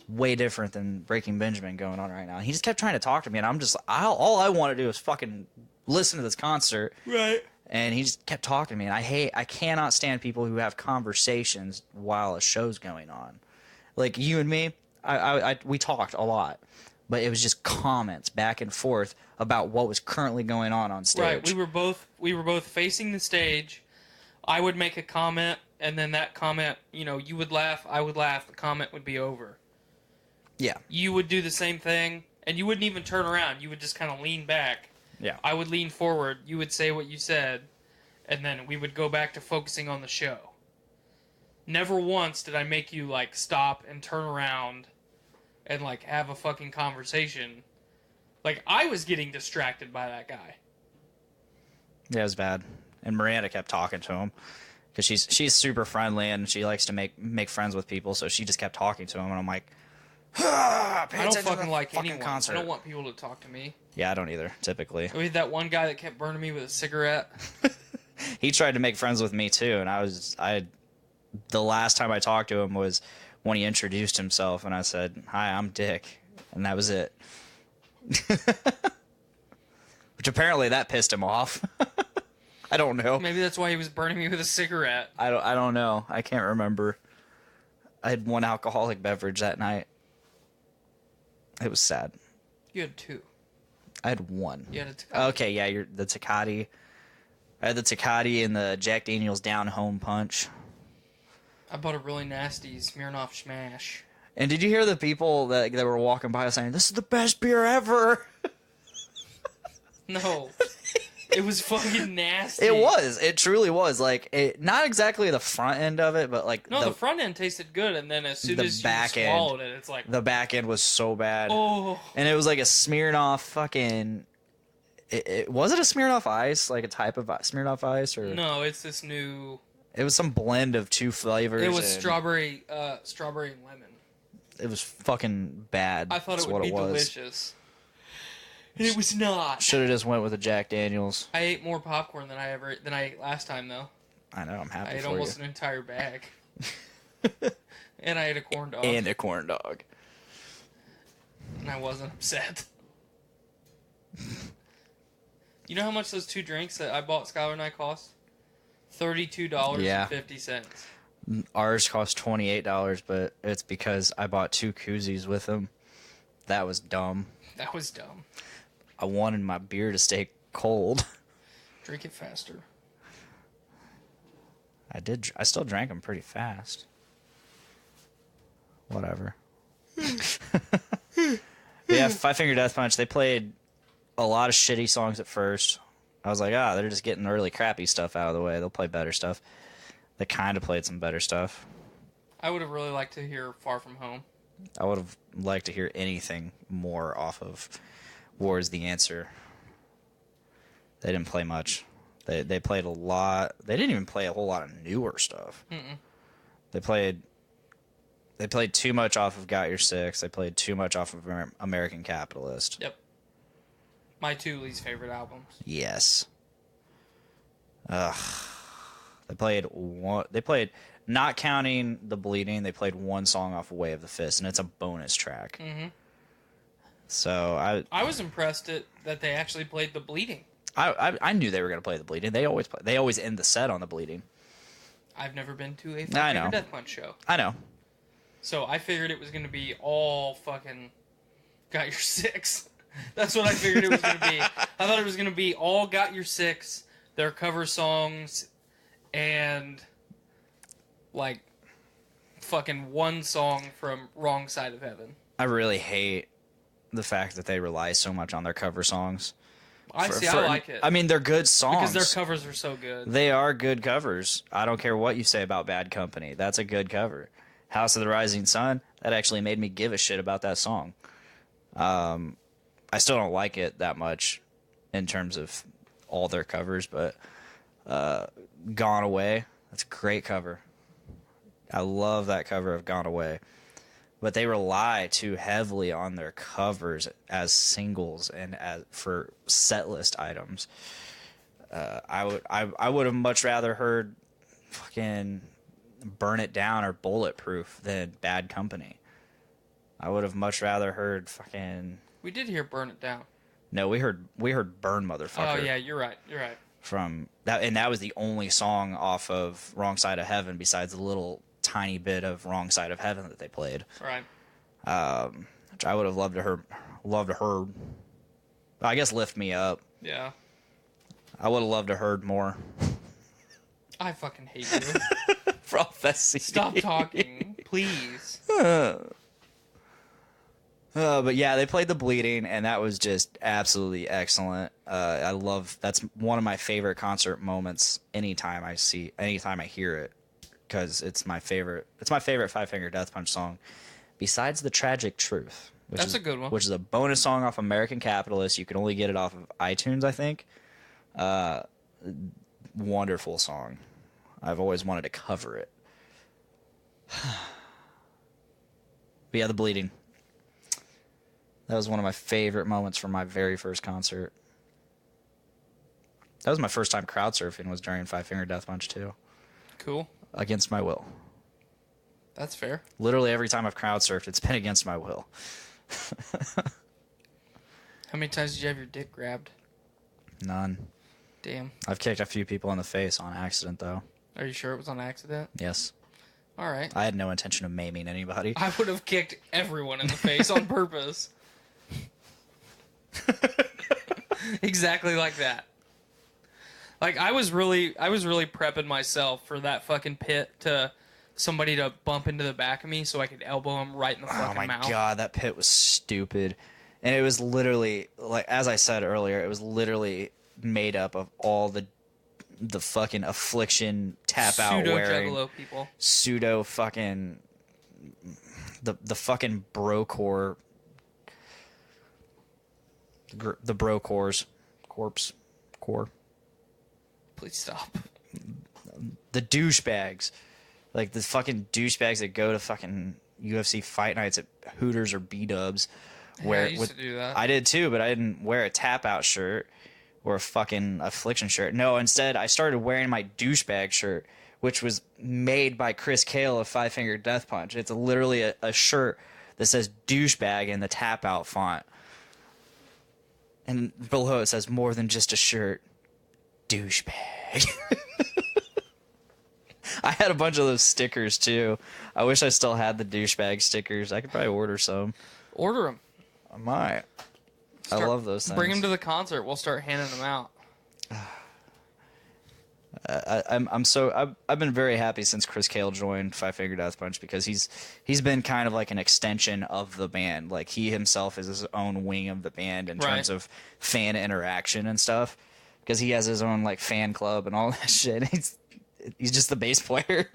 Speaker 2: Way different than Breaking Benjamin going on right now. And he just kept trying to talk to me, and I'm just all I want to do is fucking listen to this concert.
Speaker 6: Right.
Speaker 2: And he just kept talking to me, and I cannot stand people who have conversations while a show's going on. Like you and me, we talked a lot, but it was just comments back and forth about what was currently going on stage.
Speaker 6: Right. We were both facing the stage. I would make a comment, and then that comment, you would laugh, I would laugh, the comment would be over.
Speaker 2: Yeah.
Speaker 6: You would do the same thing, and you wouldn't even turn around. You would just kind of lean back.
Speaker 2: Yeah.
Speaker 6: I would lean forward. You would say what you said, and then we would go back to focusing on the show. Never once did I make you, like, stop and turn around and, like, have a fucking conversation. Like, I was getting distracted by that guy.
Speaker 2: Yeah, it was bad. And Miranda kept talking to him because she's super friendly and she likes to make friends with people, so she just kept talking to him, and I'm like,
Speaker 6: I don't fucking like anyone.
Speaker 2: concert.
Speaker 6: I don't want people to talk to me.
Speaker 2: Yeah, I don't either, typically.
Speaker 6: We had that one guy that kept burning me with a cigarette.
Speaker 2: He tried to make friends with me too, and the last time I talked to him was when he introduced himself, and I said, "Hi, I'm Dick," and that was it. Which apparently that pissed him off. I don't know.
Speaker 6: Maybe that's why he was burning me with a cigarette.
Speaker 2: I don't know. I can't remember. I had one alcoholic beverage that night. It was sad.
Speaker 6: You had 2.
Speaker 2: I had 1.
Speaker 6: You had a Tecate.
Speaker 2: Okay, yeah, the Tecate. I had the Tecate and the Jack Daniel's Down Home Punch.
Speaker 6: I bought a really nasty Smirnoff Smash.
Speaker 2: And did you hear the people that were walking by saying, "This is the best beer ever"?
Speaker 6: No. It was fucking nasty.
Speaker 2: It was. It truly was. Like, not exactly the front end of it, but like
Speaker 6: the front end tasted good, and then as soon as you swallowed it, it's like...
Speaker 2: The back end was so bad.
Speaker 6: Oh.
Speaker 2: And it was like a Smirnoff fucking... was it a Smirnoff Ice? Like a type of Smirnoff Ice? Or
Speaker 6: No, it's this new...
Speaker 2: It was some blend of 2 flavors.
Speaker 6: It was strawberry and lemon.
Speaker 2: It was fucking bad.
Speaker 6: I thought it would be delicious. And it was not.
Speaker 2: Should have just went with a Jack Daniels.
Speaker 6: I ate more popcorn than I ate last time, though.
Speaker 2: I know, I'm happy
Speaker 6: I ate
Speaker 2: for
Speaker 6: almost
Speaker 2: you.
Speaker 6: an entire bag. And I ate a corn dog.
Speaker 2: And a corn dog.
Speaker 6: And I wasn't upset. You know how much those 2 drinks that I bought Skylar and I cost? $32.50.
Speaker 2: Ours cost $28, but it's because I bought 2 koozies with them. That was dumb.
Speaker 6: That was dumb.
Speaker 2: I wanted my beer to stay cold.
Speaker 6: Drink it faster.
Speaker 2: I did. I still drank them pretty fast. Whatever. Yeah, Five Finger Death Punch. They played a lot of shitty songs at first. I was like, they're just getting the really crappy stuff out of the way. They'll play better stuff. They kind of played some better stuff.
Speaker 6: I would have really liked to hear Far From Home.
Speaker 2: I would have liked to hear anything more off of War is the Answer. They didn't play much. They played a lot. They didn't even play a whole lot of newer stuff.
Speaker 6: Mm-mm.
Speaker 2: They played too much off of Got Your Six. They played too much off of American Capitalist.
Speaker 6: Yep. My 2 least favorite albums.
Speaker 2: Yes. Ugh. They played one. They played, not counting The Bleeding, they played 1 song off of Way of the Fist, and it's a bonus track.
Speaker 6: Mm-hmm.
Speaker 2: So
Speaker 6: I was impressed that they actually played The Bleeding.
Speaker 2: I knew they were going to play The Bleeding. They always end the set on The Bleeding.
Speaker 6: I've never been to a
Speaker 2: I
Speaker 6: Five
Speaker 2: know.
Speaker 6: Finger Death Punch show.
Speaker 2: I know.
Speaker 6: So I figured it was going to be all fucking Got Your Six. That's what I figured it was going to be. I thought it was going to be all Got Your Six, their cover songs, and like fucking 1 song from Wrong Side of Heaven.
Speaker 2: I really hate the fact that they rely so much on their cover songs.
Speaker 6: I like it.
Speaker 2: I mean, they're good songs.
Speaker 6: Because their covers are so good.
Speaker 2: They are good covers. I don't care what you say about Bad Company. That's a good cover. House of the Rising Sun, that actually made me give a shit about that song. I still don't like it that much in terms of all their covers, but Gone Away, that's a great cover. I love that cover of Gone Away. But they rely too heavily on their covers as singles and for set list items. I would have much rather heard fucking Burn It Down or Bulletproof than Bad Company. I would have much rather heard fucking.
Speaker 6: We did hear Burn It Down.
Speaker 2: No, we heard Burn Motherfucker.
Speaker 6: Oh yeah, you're right.
Speaker 2: From that, and that was the only song off of Wrong Side of Heaven besides the little tiny bit of Wrong Side of Heaven that they played.
Speaker 6: Right.
Speaker 2: Which I would have loved to heard. I guess Lift Me Up.
Speaker 6: Yeah.
Speaker 2: I would have loved to heard more.
Speaker 6: I fucking hate you.
Speaker 2: Prophecy.
Speaker 6: Stop talking, please.
Speaker 2: But yeah, they played The Bleeding, and that was just absolutely excellent. That's one of my favorite concert moments anytime I hear it, because it's my favorite Five Finger Death Punch song, besides The Tragic Truth.
Speaker 6: That's a good one.
Speaker 2: Which is a bonus song off American Capitalist. You can only get it off of iTunes, I think. Wonderful song. I've always wanted to cover it. But yeah, The Bleeding. That was one of my favorite moments from my very first concert. That was my first time crowd surfing, was during Five Finger Death Punch too.
Speaker 6: Cool.
Speaker 2: Against my will.
Speaker 6: That's fair.
Speaker 2: Literally every time I've crowd surfed, it's been against my will.
Speaker 6: How many times did you have your dick grabbed?
Speaker 2: None.
Speaker 6: Damn.
Speaker 2: I've kicked a few people in the face on accident, though.
Speaker 6: Are you sure it was on accident?
Speaker 2: Yes.
Speaker 6: All right.
Speaker 2: I had no intention of maiming anybody.
Speaker 6: I would have kicked everyone in the face on purpose. Exactly like that. Like I was really prepping myself for that fucking pit to somebody to bump into the back of me so I could elbow him right in the fucking mouth.
Speaker 2: Oh my god, that pit was stupid. And it was literally, like as I said earlier, it was literally made up of all the fucking Affliction tap out wearing
Speaker 6: Juggalo people.
Speaker 2: Pseudo fucking the fucking brocore, the brocore's core.
Speaker 6: Please stop.
Speaker 2: The douchebags, like the fucking douchebags that go to fucking UFC fight nights at Hooters or B-Dubs.
Speaker 6: Yeah, I used to do that.
Speaker 2: I did too, but I didn't wear a tap out shirt or a fucking Affliction shirt. No, instead I started wearing my douchebag shirt, which was made by Chris Cale of Five Finger Death Punch. It's literally a shirt that says douchebag in the tap out font. And below it says more than just a shirt, douchebag. I had a bunch of those stickers too. I wish I still had the douchebag stickers. I could probably order some.
Speaker 6: Order them.
Speaker 2: I might. I love those things.
Speaker 6: Bring them to the concert. We'll start handing them out.
Speaker 2: I've been very happy since Chris Cale joined Five Finger Death Punch, because he's been kind of like an extension of the band. Like he himself is his own wing of the band in terms of fan interaction and stuff, because he has his own like fan club and all that shit. He's just the bass player.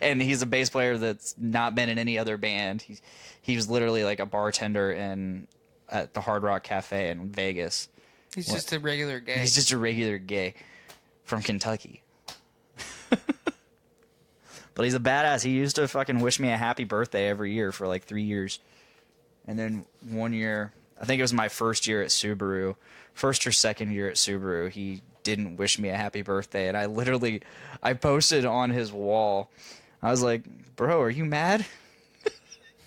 Speaker 2: And he's a bass player that's not been in any other band. He was literally like a bartender at the Hard Rock Cafe in Vegas.
Speaker 6: He's just a regular gay.
Speaker 2: He's just a regular gay from Kentucky. But he's a badass. He used to fucking wish me a happy birthday every year for like 3 years. And then one year, I think it was my first year at Subaru, first or second year at Subaru, he didn't wish me a happy birthday. And I posted on his wall. I was like, bro, are you mad?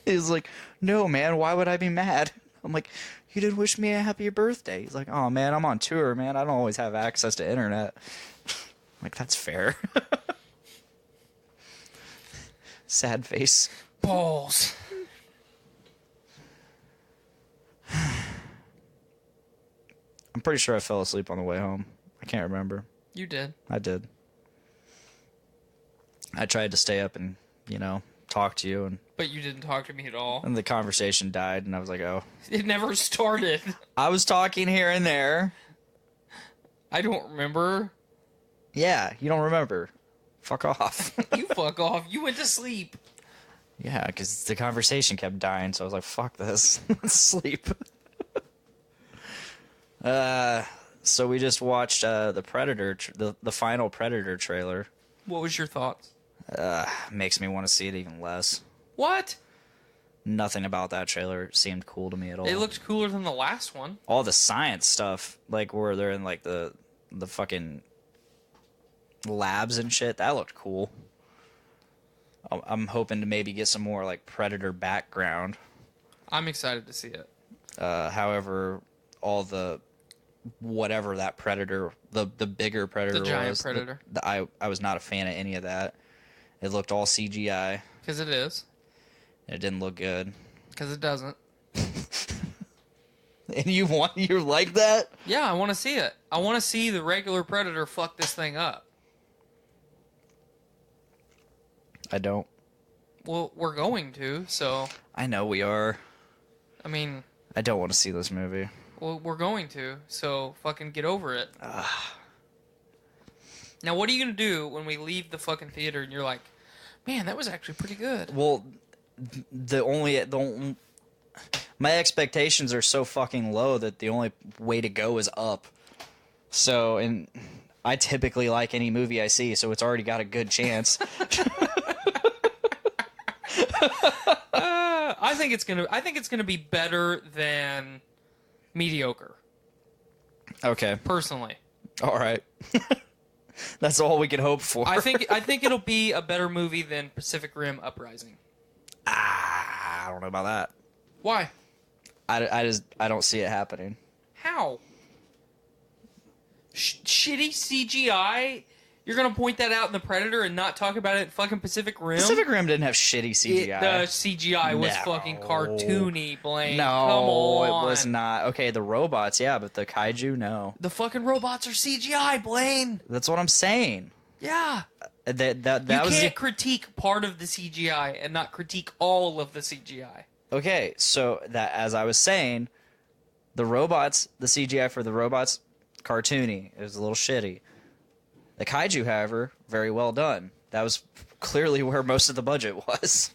Speaker 2: He's like, no, man, why would I be mad? I'm like, you didn't wish me a happy birthday. He's like, oh, man, I'm on tour, man. I don't always have access to internet. I'm like, that's fair. Sad face.
Speaker 6: Balls.
Speaker 2: I'm pretty sure I fell asleep on the way home. I can't remember.
Speaker 6: You did.
Speaker 2: I did. I tried to stay up and, talk to you, and
Speaker 6: But you didn't talk to me at all.
Speaker 2: the conversation died, and I was like, oh.
Speaker 6: It never started.
Speaker 2: I was talking here and there.
Speaker 6: I don't remember.
Speaker 2: Yeah, you don't remember. Fuck off.
Speaker 6: You fuck off. You went to sleep.
Speaker 2: Yeah, because the conversation kept dying, so I was like, fuck this. Let's sleep. So we just watched the Predator, the final Predator trailer.
Speaker 6: What was your thoughts?
Speaker 2: Makes me want to see it even less.
Speaker 6: What?
Speaker 2: Nothing about that trailer seemed cool to me at all.
Speaker 6: It looked cooler than the last one.
Speaker 2: All the science stuff, like where they're in like the fucking labs and shit, that looked cool. I'm hoping to maybe get some more like Predator background.
Speaker 6: I'm excited to see it.
Speaker 2: However, all the whatever that Predator, the bigger Predator,
Speaker 6: The giant
Speaker 2: was,
Speaker 6: Predator.
Speaker 2: I was not a fan of any of that. It looked all CGI.
Speaker 6: Because it is.
Speaker 2: It didn't look good.
Speaker 6: Because it doesn't.
Speaker 2: And you like that?
Speaker 6: Yeah, I want to see it. I want to see the regular Predator fuck this thing up.
Speaker 2: I don't.
Speaker 6: Well, we're going to, so...
Speaker 2: I know we are.
Speaker 6: I mean...
Speaker 2: I don't want to see this movie.
Speaker 6: Well, we're going to, so fucking get over it. Now, what are you going to do when we leave the fucking theater and you're like, man, that was actually pretty good?
Speaker 2: Well, my expectations are so fucking low that the only way to go is up. So, and I typically like any movie I see, so it's already got a good chance.
Speaker 6: I think it's gonna be better than mediocre.
Speaker 2: Okay.
Speaker 6: Personally,
Speaker 2: All right. That's all we can hope for.
Speaker 6: I think it'll be a better movie than Pacific Rim Uprising.
Speaker 2: I don't know about that.
Speaker 6: Why?
Speaker 2: I don't see it happening.
Speaker 6: How? Shitty CGI? You're gonna point that out in the Predator and not talk about it in fucking Pacific Rim?
Speaker 2: Pacific Rim didn't have shitty CGI.
Speaker 6: The CGI was
Speaker 2: No.
Speaker 6: fucking cartoony, Blaine.
Speaker 2: No,
Speaker 6: Come on.
Speaker 2: it was not. Okay, the robots, yeah, but the kaiju, no.
Speaker 6: The fucking robots are CGI, Blaine.
Speaker 2: That's what I'm saying.
Speaker 6: Yeah.
Speaker 2: That
Speaker 6: You
Speaker 2: was
Speaker 6: can't critique part of the CGI and not critique all of the CGI.
Speaker 2: Okay, so that, as I was saying, the CGI for the robots, cartoony. It was a little shitty. The kaiju, however, very well done. That was clearly where most of the budget was.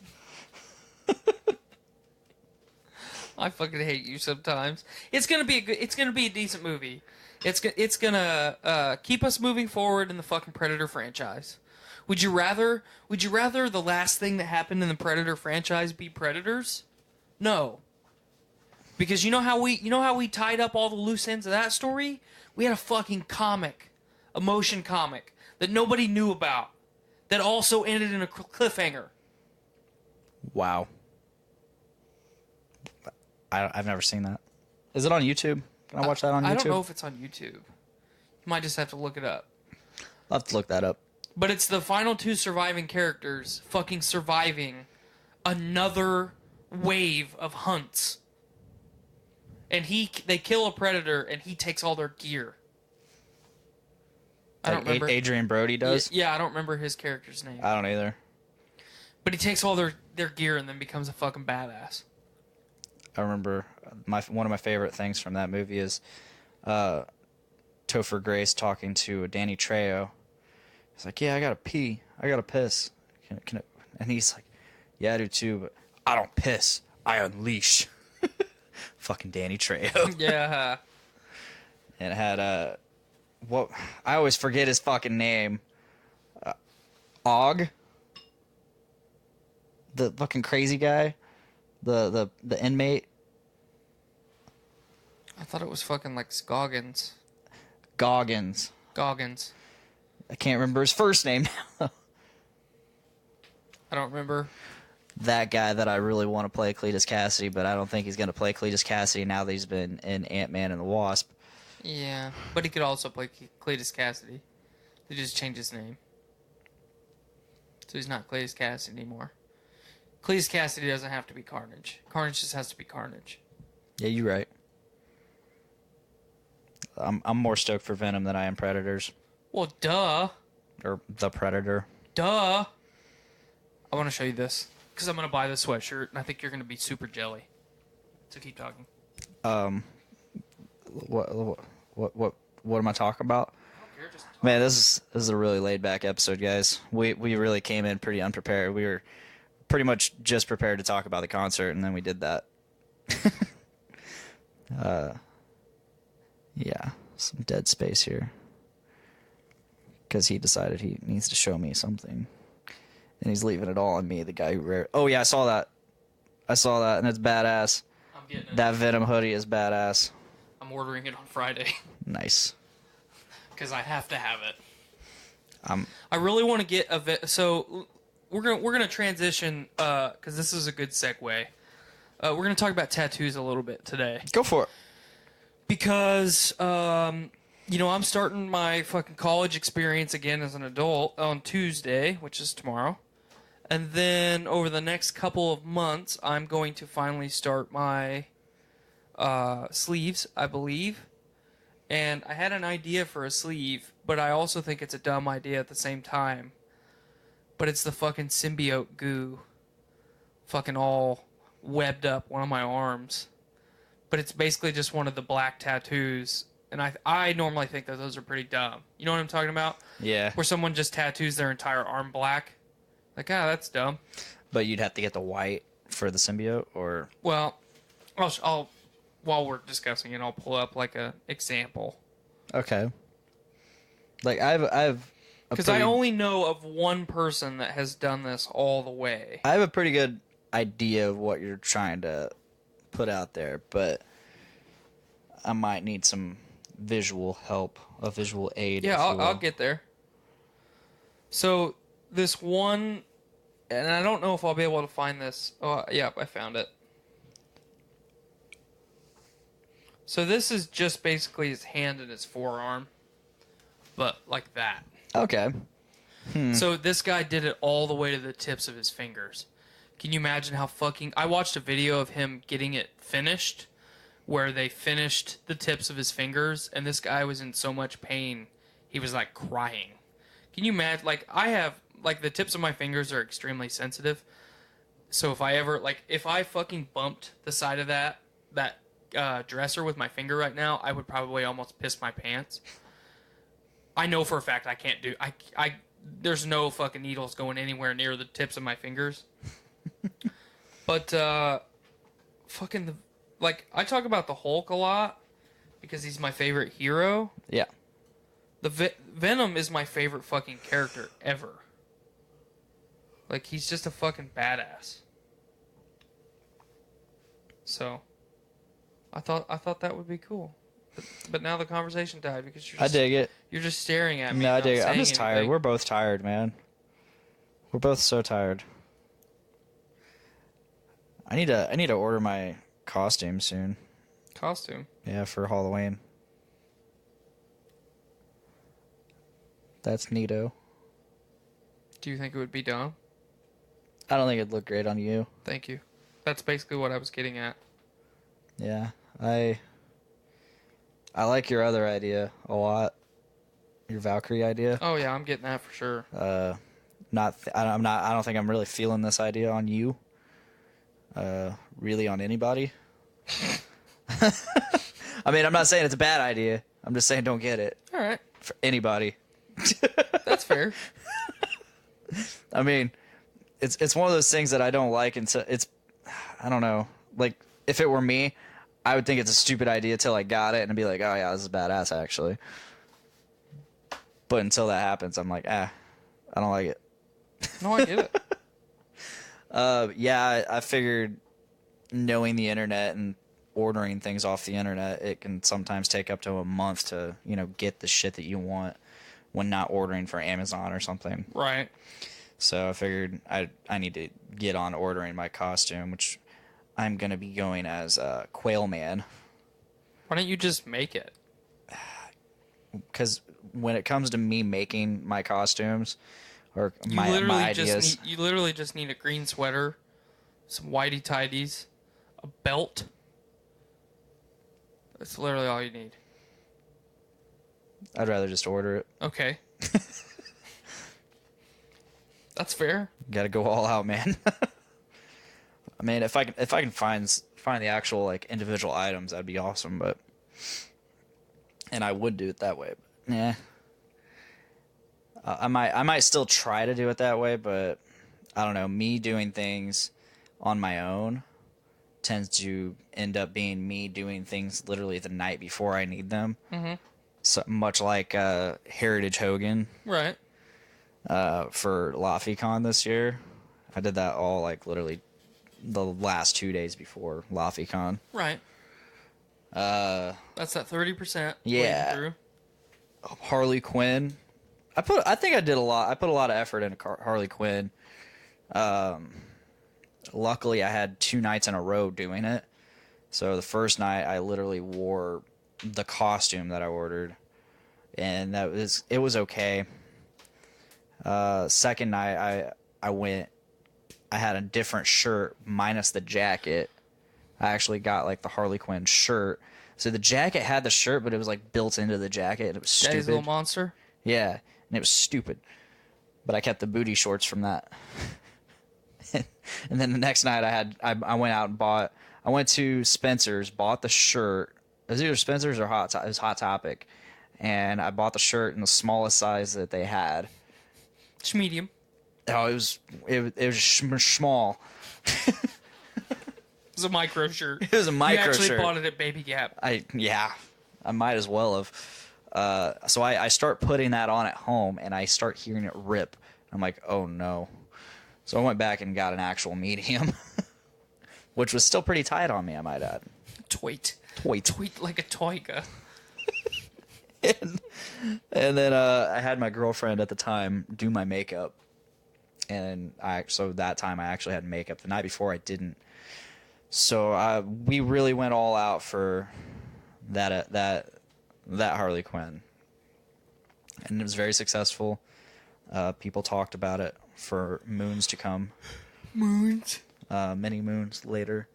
Speaker 6: I fucking hate you sometimes. It's gonna be a decent movie. It's gonna keep us moving forward in the fucking Predator franchise. Would you rather the last thing that happened in the Predator franchise be Predators? No. Because you know how we tied up all the loose ends of that story? We had a fucking a motion comic that nobody knew about that also ended in a cliffhanger.
Speaker 2: Wow. I've never seen that. Is it on YouTube? Can I watch that on YouTube?
Speaker 6: I don't know if it's on YouTube. You might just have to look it up.
Speaker 2: I'll have to look that up.
Speaker 6: But it's the final two surviving characters fucking surviving another wave of hunts. And they kill a predator and he takes all their gear. I don't remember.
Speaker 2: Adrian Brody does?
Speaker 6: Yeah, I don't remember his character's name.
Speaker 2: I don't either.
Speaker 6: But he takes all their gear and then becomes a fucking badass.
Speaker 2: I remember one of my favorite things from that movie is Topher Grace talking to Danny Trejo. He's like, yeah, I gotta pee. I gotta piss. Can I? And he's like, yeah, I do too, but I don't piss. I unleash. Fucking Danny Trejo.
Speaker 6: Yeah.
Speaker 2: And it had what I always forget his fucking name. Og. The fucking crazy guy. The inmate.
Speaker 6: I thought it was fucking like Goggins.
Speaker 2: Goggins. I can't remember his first name now.
Speaker 6: I don't remember.
Speaker 2: That guy that I really want to play Cletus Cassidy, but I don't think he's going to play Cletus Cassidy now that he's been in Ant-Man and the Wasp.
Speaker 6: Yeah, but he could also play Cletus Cassidy. They just changed his name. So he's not Cletus Cassidy anymore. Cletus Cassidy doesn't have to be Carnage. Carnage just has to be Carnage.
Speaker 2: Yeah, you're right. I'm more stoked for Venom than I am Predators.
Speaker 6: Well, duh.
Speaker 2: Or the Predator.
Speaker 6: Duh. I want to show you this. because I'm gonna buy the sweatshirt, and I think you're gonna be super jelly. So keep talking.
Speaker 2: What am I talking about? Man, this is a really laid back episode, guys. We really came in pretty unprepared. We were pretty much just prepared to talk about the concert, and then we did that. Yeah, some dead space here. Because he decided he needs to show me something. And he's leaving it all on me, the guy who rare. Oh, yeah, I saw that, and it's badass.
Speaker 6: I'm getting it.
Speaker 2: That Venom hoodie is badass.
Speaker 6: I'm ordering it on Friday.
Speaker 2: Nice.
Speaker 6: Because I have to have it. I really want to get so we're gonna transition because this is a good segue. We're gonna talk about tattoos a little bit today
Speaker 2: Go for it.
Speaker 6: because I'm starting my fucking college experience again as an adult on Tuesday, which is tomorrow, and then over the next couple of months, I'm going to finally start my sleeves, I believe. And I had an idea for a sleeve, but I also think it's a dumb idea at the same time. But it's the fucking symbiote goo. Fucking all webbed up one of my arms. But it's basically just one of the black tattoos. And I normally think that those are pretty dumb. You know what I'm talking about?
Speaker 2: Yeah.
Speaker 6: Where someone just tattoos their entire arm black. Like, that's dumb.
Speaker 2: But you'd have to get the white for the symbiote, or...
Speaker 6: Well, I'll while we're discussing it, I'll pull up like a example.
Speaker 2: Okay. Like I've
Speaker 6: because I only know of one person that has done this all the way.
Speaker 2: I have a pretty good idea of what you're trying to put out there, but I might need some visual help, a visual aid.
Speaker 6: Yeah, I'll get there. So this one, and I don't know if I'll be able to find this. Oh, yeah, I found it. So this is just basically his hand and his forearm, but like that.
Speaker 2: Okay.
Speaker 6: So this guy did it all the way to the tips of his fingers. Can you imagine how fucking... I watched a video of him getting it finished, where they finished the tips of his fingers, and this guy was in so much pain, he was like crying. Can you imagine? Like, I have... Like, the tips of my fingers are extremely sensitive, so if I fucking bumped the side of that dresser with my finger right now, I would probably almost piss my pants. I know for a fact I can't do... There's no fucking needles going anywhere near the tips of my fingers. But, I talk about the Hulk a lot because he's my favorite hero.
Speaker 2: Yeah.
Speaker 6: The Venom is my favorite fucking character ever. Like, he's just a fucking badass. So, I thought that would be cool. But now the conversation died because you're just,
Speaker 2: I dig it.
Speaker 6: You're just staring at me.
Speaker 2: No, I
Speaker 6: not
Speaker 2: dig it. I'm
Speaker 6: saying
Speaker 2: just tired.
Speaker 6: anything.
Speaker 2: We're both tired, man. We're both so tired. I need to order my costume soon.
Speaker 6: Costume.
Speaker 2: Yeah, for Halloween. That's neato.
Speaker 6: Do you think it would be dumb?
Speaker 2: I don't think it'd look great on you.
Speaker 6: Thank you. That's basically what I was getting at.
Speaker 2: Yeah, I like your other idea a lot. Your Valkyrie idea.
Speaker 6: Oh yeah, I'm getting that for sure.
Speaker 2: I don't think I'm really feeling this idea on you. Really on anybody. I mean, I'm not saying it's a bad idea. I'm just saying don't get it.
Speaker 6: All right.
Speaker 2: For anybody.
Speaker 6: That's fair.
Speaker 2: I mean, it's one of those things that I don't like, and so I don't know. Like, if it were me, I would think it's a stupid idea till I got it and be like, oh yeah, this is badass actually. But until that happens, I'm like, I don't like it.
Speaker 6: No, I get it.
Speaker 2: Yeah, I figured knowing the internet and ordering things off the internet, it can sometimes take up to a month to, get the shit that you want when not ordering for Amazon or something.
Speaker 6: Right.
Speaker 2: So I figured I need to get on ordering my costume, which I'm going to be going as Quail Man.
Speaker 6: Why don't you just make it?
Speaker 2: Because when it comes to me making my costumes or my ideas...
Speaker 6: You literally just need a green sweater, some whitey tidies, a belt. That's literally all you need.
Speaker 2: I'd rather just order it.
Speaker 6: Okay. That's fair.
Speaker 2: Gotta go all out, man. I mean, if I can find the actual like individual items, that'd be awesome. And I would do it that way. But, yeah, I might still try to do it that way, but I don't know. Me doing things on my own tends to end up being me doing things literally the night before I need them. Mm-hmm. So much like Heritage Hogan,
Speaker 6: Right.
Speaker 2: For LaFiCon this year. I did that all like literally the last 2 days before LaFiCon.
Speaker 6: Right. That's that 30%.
Speaker 2: Yeah.
Speaker 6: Through.
Speaker 2: Harley Quinn. I think I did a lot. I put a lot of effort into Harley Quinn. Luckily, I had 2 nights in a row doing it. So the first night, I literally wore the costume that I ordered, and it was okay. Second night, I went. I had a different shirt minus the jacket. I actually got like the Harley Quinn shirt. So the jacket had the shirt, but it was like built into the jacket. And it was stupid.
Speaker 6: Daddy's Little Monster?
Speaker 2: Yeah, and it was stupid. But I kept the booty shorts from that. And then the next night I went out and I went to Spencer's, bought the shirt. It was either Spencer's or it was Hot Topic. And I bought the shirt in the smallest size that they had.
Speaker 6: It's medium.
Speaker 2: Oh, it was small.
Speaker 6: It was a micro shirt.
Speaker 2: It was a micro
Speaker 6: shirt. You actually
Speaker 2: shirt.
Speaker 6: bought it at Baby Gap.
Speaker 2: I might as well have. So I start putting that on at home, and I start hearing it rip. I'm like, oh no. So I went back and got an actual medium, which was still pretty tight on me, I might add.
Speaker 6: Tweet like a toiga.
Speaker 2: And then I had my girlfriend at the time do my makeup, and so that time I actually had makeup. The night before I didn't. So we really went all out for that Harley Quinn, and it was very successful. People talked about it for moons to come. Many moons later.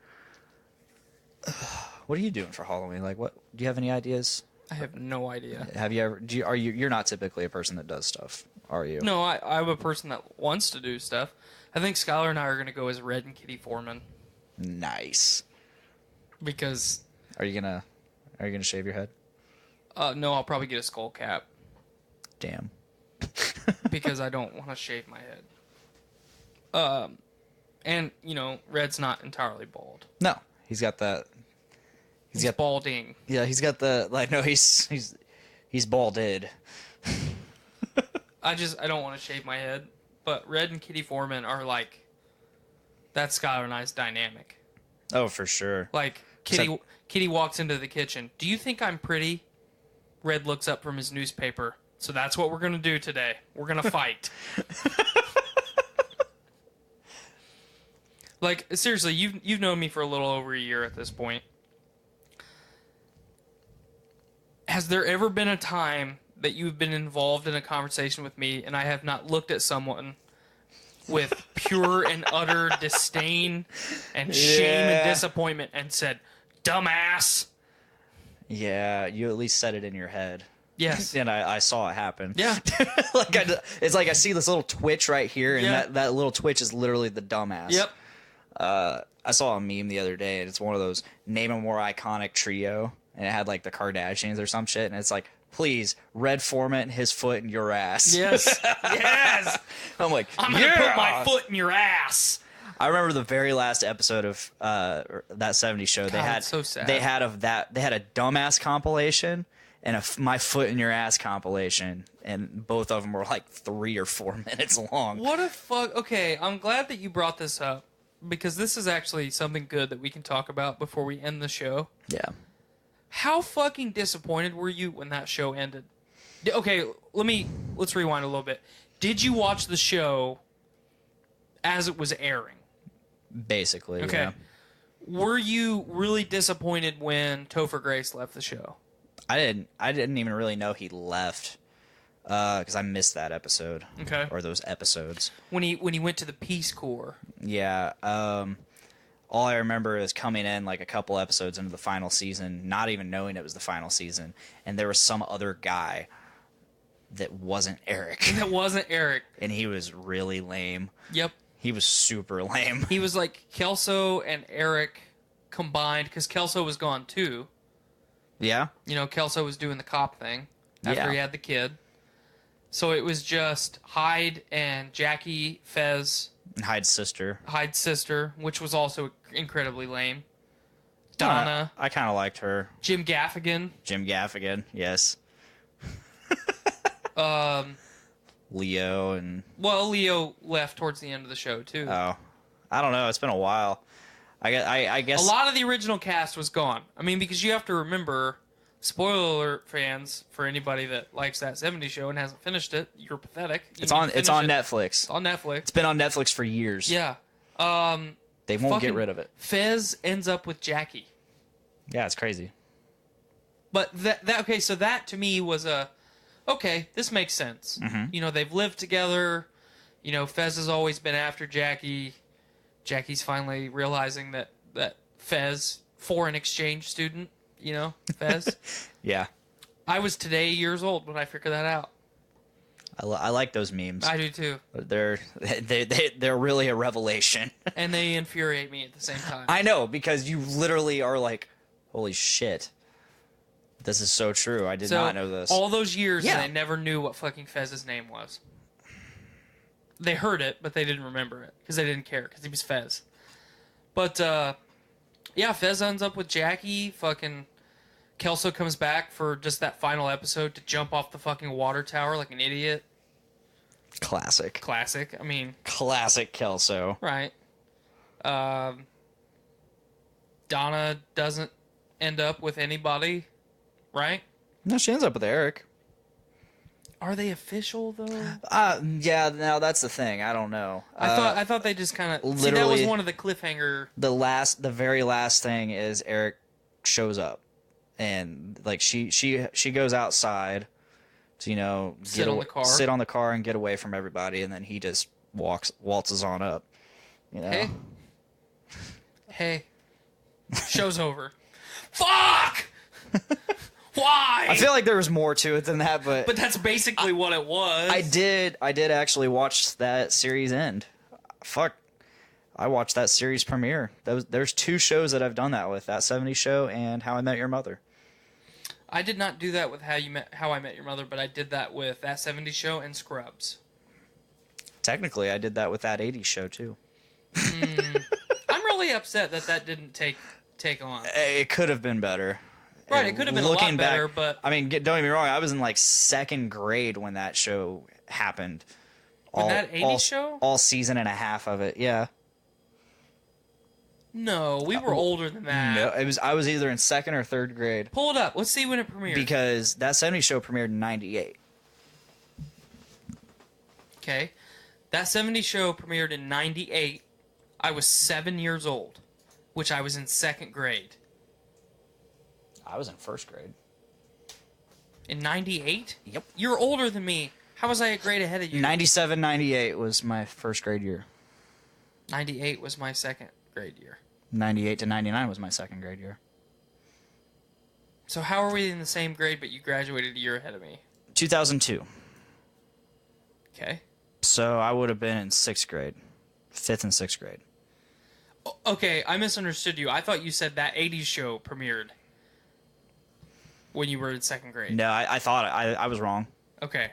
Speaker 2: What are you doing for Halloween? Like, what do you have any ideas?
Speaker 6: I have no idea.
Speaker 2: Have you ever? You're not typically a person that does stuff, are you?
Speaker 6: No, I'm a person that wants to do stuff. I think Skylar and I are going to go as Red and Kitty Foreman.
Speaker 2: Nice.
Speaker 6: Because
Speaker 2: Are you gonna shave your head?
Speaker 6: no, I'll probably get a skull cap
Speaker 2: Damn.
Speaker 6: because I don't want to shave my head. And Red's not entirely bald.
Speaker 2: No, he's got that.
Speaker 6: He's balding.
Speaker 2: Yeah, he's got the no. He's balded.
Speaker 6: I don't want to shave my head. But Red and Kitty Foreman are like, that's Skylar and I's dynamic.
Speaker 2: Oh, for sure.
Speaker 6: Like Kitty walks into the kitchen. Do you think I'm pretty? Red looks up from his newspaper. So that's what we're gonna do today. We're gonna fight. Like, seriously, you've known me for a little over a year at this point. Has there ever been a time that you've been involved in a conversation with me and I have not looked at someone with pure and utter disdain and shame and disappointment and said, dumbass?
Speaker 2: Yeah, you at least said it in your head.
Speaker 6: Yes.
Speaker 2: And I saw it happen.
Speaker 6: Yeah.
Speaker 2: It's like I see this little twitch right here, and
Speaker 6: Yeah.
Speaker 2: that little twitch is literally the dumbass.
Speaker 6: Yep.
Speaker 2: I saw a meme the other day, and it's one of those name a more iconic trio, and it had like the Kardashians or some shit, and it's like, please, Red Foreman, his foot in your ass.
Speaker 6: Yes. Yes.
Speaker 2: I'm like,
Speaker 6: I'm going to put my foot in your ass.
Speaker 2: I remember the very last episode of that '70s show. They
Speaker 6: God,
Speaker 2: had
Speaker 6: it's so sad.
Speaker 2: They had a dumbass compilation and my foot in your ass compilation, and both of them were like 3 or 4 minutes long.
Speaker 6: What a fuck. Okay, I'm glad that you brought this up because this is actually something good that we can talk about before we end the show.
Speaker 2: Yeah.
Speaker 6: How fucking disappointed were you when that show ended? Okay, let's rewind a little bit. Did you watch the show as it was airing?
Speaker 2: Basically.
Speaker 6: Okay.
Speaker 2: Yeah.
Speaker 6: Were you really disappointed when Topher Grace left the show?
Speaker 2: I didn't even really know he left because I missed that episode.
Speaker 6: Okay.
Speaker 2: Or those episodes.
Speaker 6: When he went to the Peace Corps.
Speaker 2: Yeah. All I remember is coming in like a couple episodes into the final season, not even knowing it was the final season, and there was some other guy that wasn't Eric.
Speaker 6: That wasn't Eric.
Speaker 2: And he was really lame.
Speaker 6: Yep.
Speaker 2: He was super lame.
Speaker 6: He was like Kelso and Eric combined, because Kelso was gone too.
Speaker 2: Yeah?
Speaker 6: You know, Kelso was doing the cop thing after he had the kid. So it was just Hyde and Jackie, Fez,
Speaker 2: Hyde's sister.
Speaker 6: Hyde's sister, which was also incredibly lame. Donna.
Speaker 2: I kind of liked her.
Speaker 6: Jim Gaffigan.
Speaker 2: Jim Gaffigan, yes. Leo and...
Speaker 6: Well, Leo left towards the end of the show, too.
Speaker 2: Oh. I don't know. It's been a while. I guess...
Speaker 6: A lot of the original cast was gone. I mean, because you have to remember, spoiler alert fans, for anybody that likes that 70s show and hasn't finished it, you're pathetic.
Speaker 2: It's on Netflix.
Speaker 6: It's on Netflix.
Speaker 2: It's been on Netflix for years.
Speaker 6: Yeah.
Speaker 2: They won't get rid of it.
Speaker 6: Fez ends up with Jackie.
Speaker 2: Yeah, it's crazy.
Speaker 6: But okay, so that to me was okay, this makes sense.
Speaker 2: Mm-hmm.
Speaker 6: You know, they've lived together. You know, Fez has always been after Jackie. Jackie's finally realizing that Fez, foreign exchange student, you know, Fez.
Speaker 2: Yeah.
Speaker 6: I was today years old when I figured that out.
Speaker 2: I like those memes.
Speaker 6: I do too.
Speaker 2: They're really a revelation.
Speaker 6: And they infuriate me at the same time.
Speaker 2: I know, because you literally are like, holy shit. This is so true. I did not know this.
Speaker 6: All those years,
Speaker 2: Yeah.
Speaker 6: and they never knew what fucking Fez's name was. They heard it, but they didn't remember it because they didn't care because he was Fez. But yeah, Fez ends up with Jackie. Fucking Kelso comes back for just that final episode to jump off the fucking water tower like an idiot.
Speaker 2: Classic.
Speaker 6: Classic. I mean,
Speaker 2: Classic Kelso.
Speaker 6: right. Donna doesn't end up with anybody, right?
Speaker 2: No, she ends up with Eric.
Speaker 6: Are they official though?
Speaker 2: Yeah, now that's the thing. I don't know.
Speaker 6: I thought they just kind of see, that was
Speaker 2: literally-
Speaker 6: one of the cliffhanger.
Speaker 2: The very last thing is Eric shows up, and like she goes outside to, you know,
Speaker 6: Sit on the car.
Speaker 2: sit on the car and get away from everybody, and then he just waltzes on up. You know.
Speaker 6: Hey, show's over. Fuck! Why?
Speaker 2: I feel like there was more to it than that, but
Speaker 6: But that's basically what it was.
Speaker 2: I did actually watch that series end. Fuck. I watched that series premiere. There's two shows that I've done that with, That 70s Show and How I Met Your Mother.
Speaker 6: I did not do that with How I Met Your Mother, but I did that with That 70s Show and Scrubs.
Speaker 2: Technically, I did that with That 80s Show too.
Speaker 6: I'm really upset that didn't take on.
Speaker 2: It could have been better.
Speaker 6: Right, it could have been a lot better, but...
Speaker 2: I mean, don't get me wrong, I was in like second grade when that show happened.
Speaker 6: That 80s show?
Speaker 2: All season and a half of it, yeah.
Speaker 6: No, we were older than that.
Speaker 2: No, I was either in second or third grade.
Speaker 6: Pull it up. Let's see when it premiered.
Speaker 2: Because That 70s Show premiered in 98.
Speaker 6: Okay. That 70s Show premiered in 98. I was 7 years old, which I was in second grade.
Speaker 2: I was in first grade.
Speaker 6: In 98?
Speaker 2: Yep.
Speaker 6: You're older than me. How was I a grade ahead of you?
Speaker 2: 97, 98 was my first grade year.
Speaker 6: 98 was my second grade year.
Speaker 2: 98 to 99 was my second grade year.
Speaker 6: So how are we in the same grade, but you graduated a year ahead of me?
Speaker 2: 2002.
Speaker 6: Okay.
Speaker 2: So I would have been in sixth grade. Fifth and sixth grade.
Speaker 6: Okay, I misunderstood you. I thought you said That 80s Show premiered when you were in second grade.
Speaker 2: No, I thought I was wrong.
Speaker 6: Okay.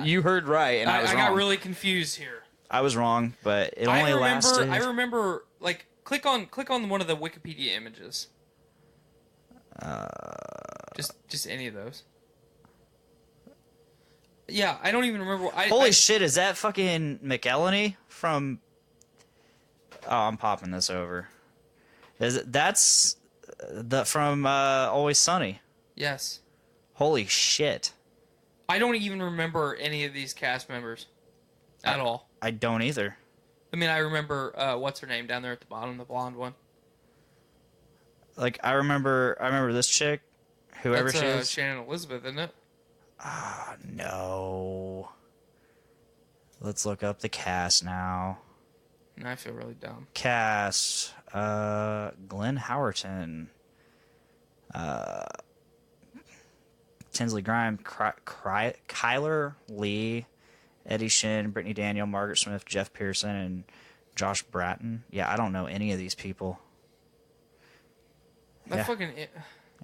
Speaker 2: You heard right, and I was wrong.
Speaker 6: I got really confused here.
Speaker 2: I was wrong, but it only lasted.
Speaker 6: I remember, like, click on one of the Wikipedia images. Just any of those. Yeah, I don't even remember.
Speaker 2: Holy shit! Is that fucking McElhenney from? Oh, I'm popping this over. That's from Always Sunny?
Speaker 6: Yes.
Speaker 2: Holy shit!
Speaker 6: I don't even remember any of these cast members at all.
Speaker 2: I don't either.
Speaker 6: I mean, I remember what's her name down there at the bottom, the blonde one.
Speaker 2: Like I remember this chick, whoever
Speaker 6: That's,
Speaker 2: she is.
Speaker 6: Shannon Elizabeth, isn't it?
Speaker 2: Ah, no. Let's look up the cast now.
Speaker 6: And I feel really dumb.
Speaker 2: Cast, Glenn Howerton, Tinsley Grime, Kyler Lee, Eddie Shin, Brittany Daniel, Margaret Smith, Jeff Pearson, and Josh Bratton. Yeah, I don't know any of these people.
Speaker 6: That
Speaker 2: Yeah.
Speaker 6: fucking.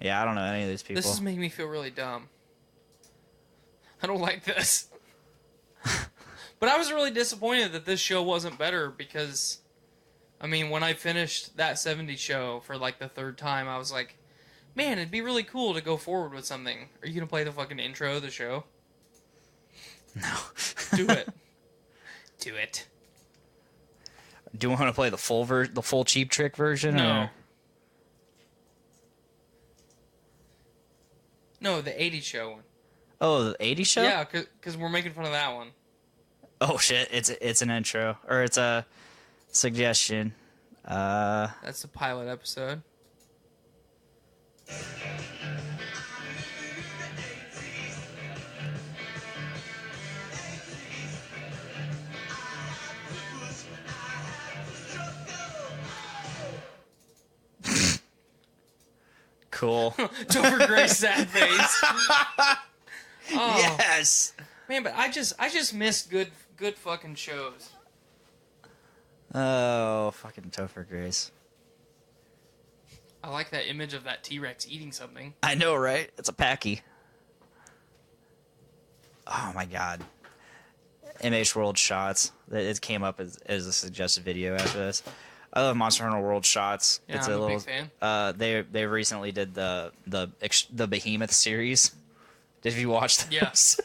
Speaker 2: Yeah, I don't know any of these people.
Speaker 6: This is making me feel really dumb. I don't like this. But I was really disappointed that this show wasn't better because, I mean, when I finished that 70s show for like the third time, I was like, man, it'd be really cool to go forward with something. Are you going to play the fucking intro of the show?
Speaker 2: No.
Speaker 6: Do it. Do it.
Speaker 2: Do you want to play the full Cheap Trick version?
Speaker 6: No.
Speaker 2: Or?
Speaker 6: No, the 80s show one.
Speaker 2: Oh, the 80s show?
Speaker 6: Yeah, because we're making fun of that one.
Speaker 2: Oh shit! It's an intro or it's a suggestion.
Speaker 6: That's the pilot episode.
Speaker 2: Cool.
Speaker 6: Topher Grace sad face. Oh,
Speaker 2: Yes.
Speaker 6: man, but I just miss good fucking shows.
Speaker 2: Oh, fucking Topher Grace.
Speaker 6: I like that image of that T-Rex eating something.
Speaker 2: I know, right? It's a packy. Oh my god. MH World Shots. It came up as a suggested video after this. I love Monster Hunter World Shots.
Speaker 6: Yeah,
Speaker 2: It's
Speaker 6: I'm a
Speaker 2: little,
Speaker 6: big fan.
Speaker 2: They recently did the Behemoth series. Did you watch those?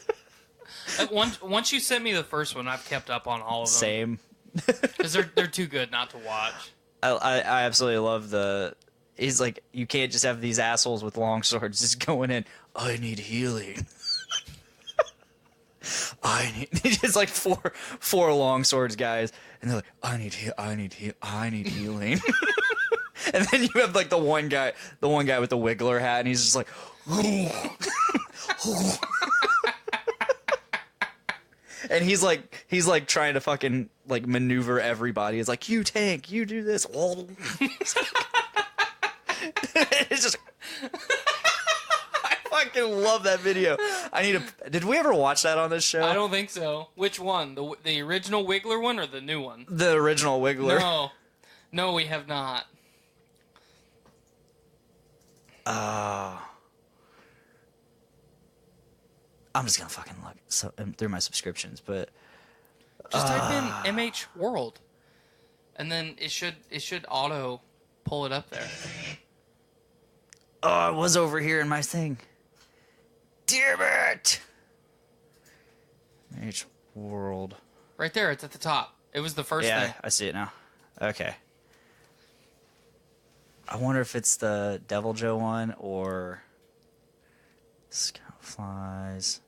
Speaker 6: Yeah. Once you sent me the first one, I've kept up on all of them.
Speaker 2: Same.
Speaker 6: Because they're too good not to watch.
Speaker 2: I absolutely love the. He's like, you can't just have these assholes with long swords just going in. I need healing. It's like four long swords guys, and they're like, I need healing. And then you have like the one guy with the Wiggler hat, and he's just like, and he's like trying to fucking like maneuver everybody. It's like, you tank, you do this. It's just. I fucking love that video. Did we ever watch that on this show?
Speaker 6: I don't think so. Which one? The original Wiggler one or the new one?
Speaker 2: The original Wiggler.
Speaker 6: No, we have not.
Speaker 2: I'm just gonna fucking look through my subscriptions, but
Speaker 6: Just type in MH World, and then it should auto pull it up there.
Speaker 2: oh, it was over here in my thing. Damn it! H World.
Speaker 6: Right there, it's at the top. It was the first
Speaker 2: Yeah,
Speaker 6: thing.
Speaker 2: I see it now. Okay. I wonder if it's the Devil Joe one or Scout Flies.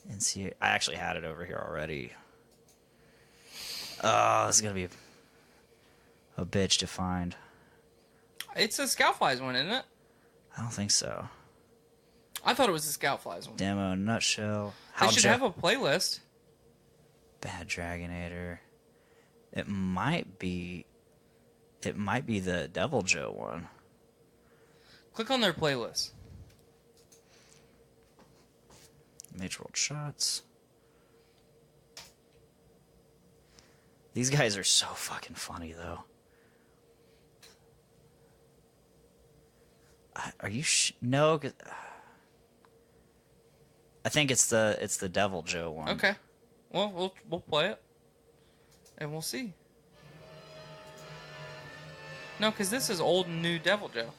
Speaker 2: And see, I actually had it over here already. Oh, this is gonna be a bitch to find.
Speaker 6: It's a Scoutflies one, isn't it?
Speaker 2: I don't think so.
Speaker 6: I thought it was the Scoutflies one.
Speaker 2: Demo nutshell.
Speaker 6: They should have a playlist.
Speaker 2: Bad Dragonator. It might be the Devil Joe one.
Speaker 6: Click on their playlist.
Speaker 2: Major World Shots. These guys are so fucking funny, though. Are you no? 'Cause I think it's the Devil Joe one.
Speaker 6: Okay. Well, we'll play it, and we'll see. No, because this is old and new Devil Joe,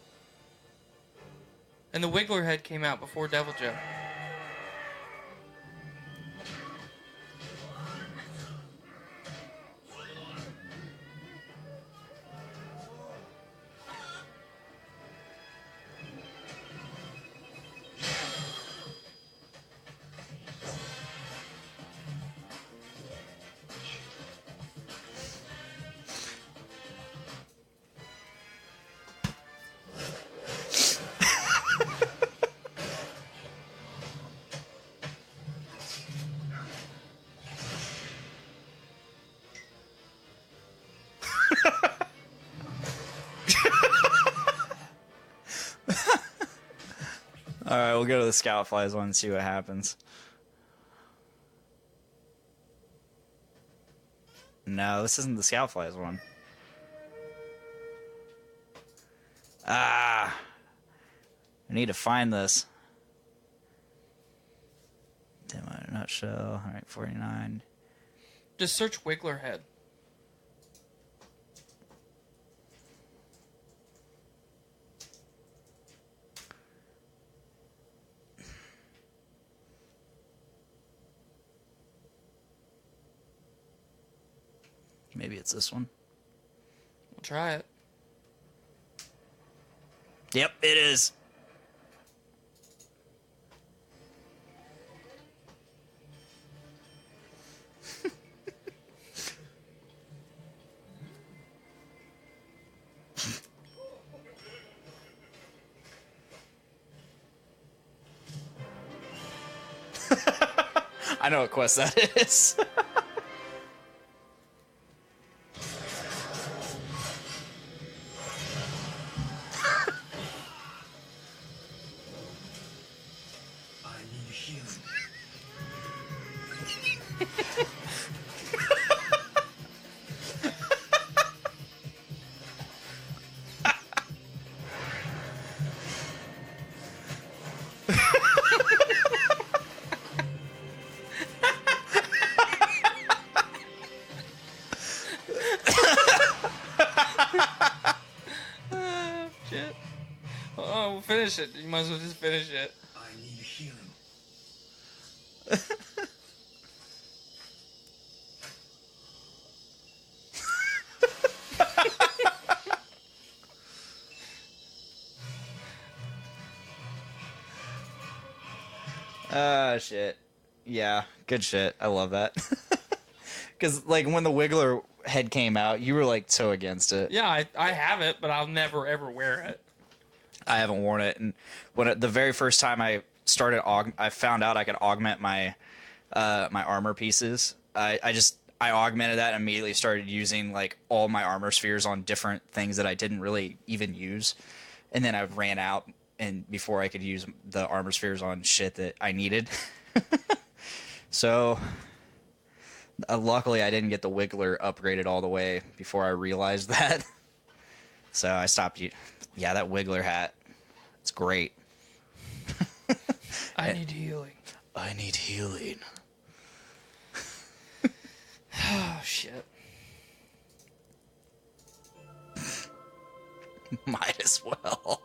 Speaker 6: and the Wiggler head came out before Devil Joe. All
Speaker 2: right, we'll go to the Scout Flies one and see what happens. No, this isn't the Scoutflies one. Ah. I need to find this. Demo in a nutshell. All right, 49.
Speaker 6: Just search Wiggler head.
Speaker 2: Maybe it's this one.
Speaker 6: We'll try it.
Speaker 2: Yep, it is. I know what quest that is.
Speaker 6: Shit. Oh, we'll finish it. You might as well just finish it.
Speaker 4: I need healing.
Speaker 2: Shit. Yeah, good shit. I love that. Because, like, when the Wiggler head came out, you were, like, so against it.
Speaker 6: Yeah, I have it, but I'll never ever wear it.
Speaker 2: I haven't worn it. And when the very first time I started, I found out I could augment my my armor pieces. I augmented that and immediately started using, like, all my armor spheres on different things that I didn't really even use. And then I ran out and before I could use the armor spheres on shit that I needed. So luckily I didn't get the Wiggler upgraded all the way before I realized that. So I stopped. Yeah, that Wiggler hat, it's great.
Speaker 6: I need healing.
Speaker 2: I need healing.
Speaker 6: Oh, shit.
Speaker 2: Might as well.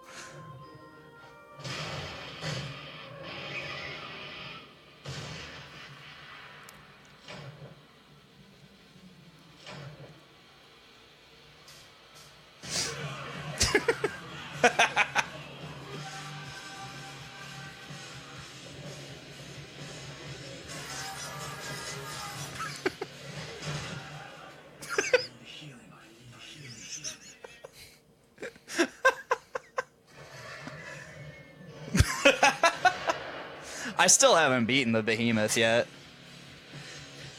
Speaker 2: I still haven't beaten the behemoth yet.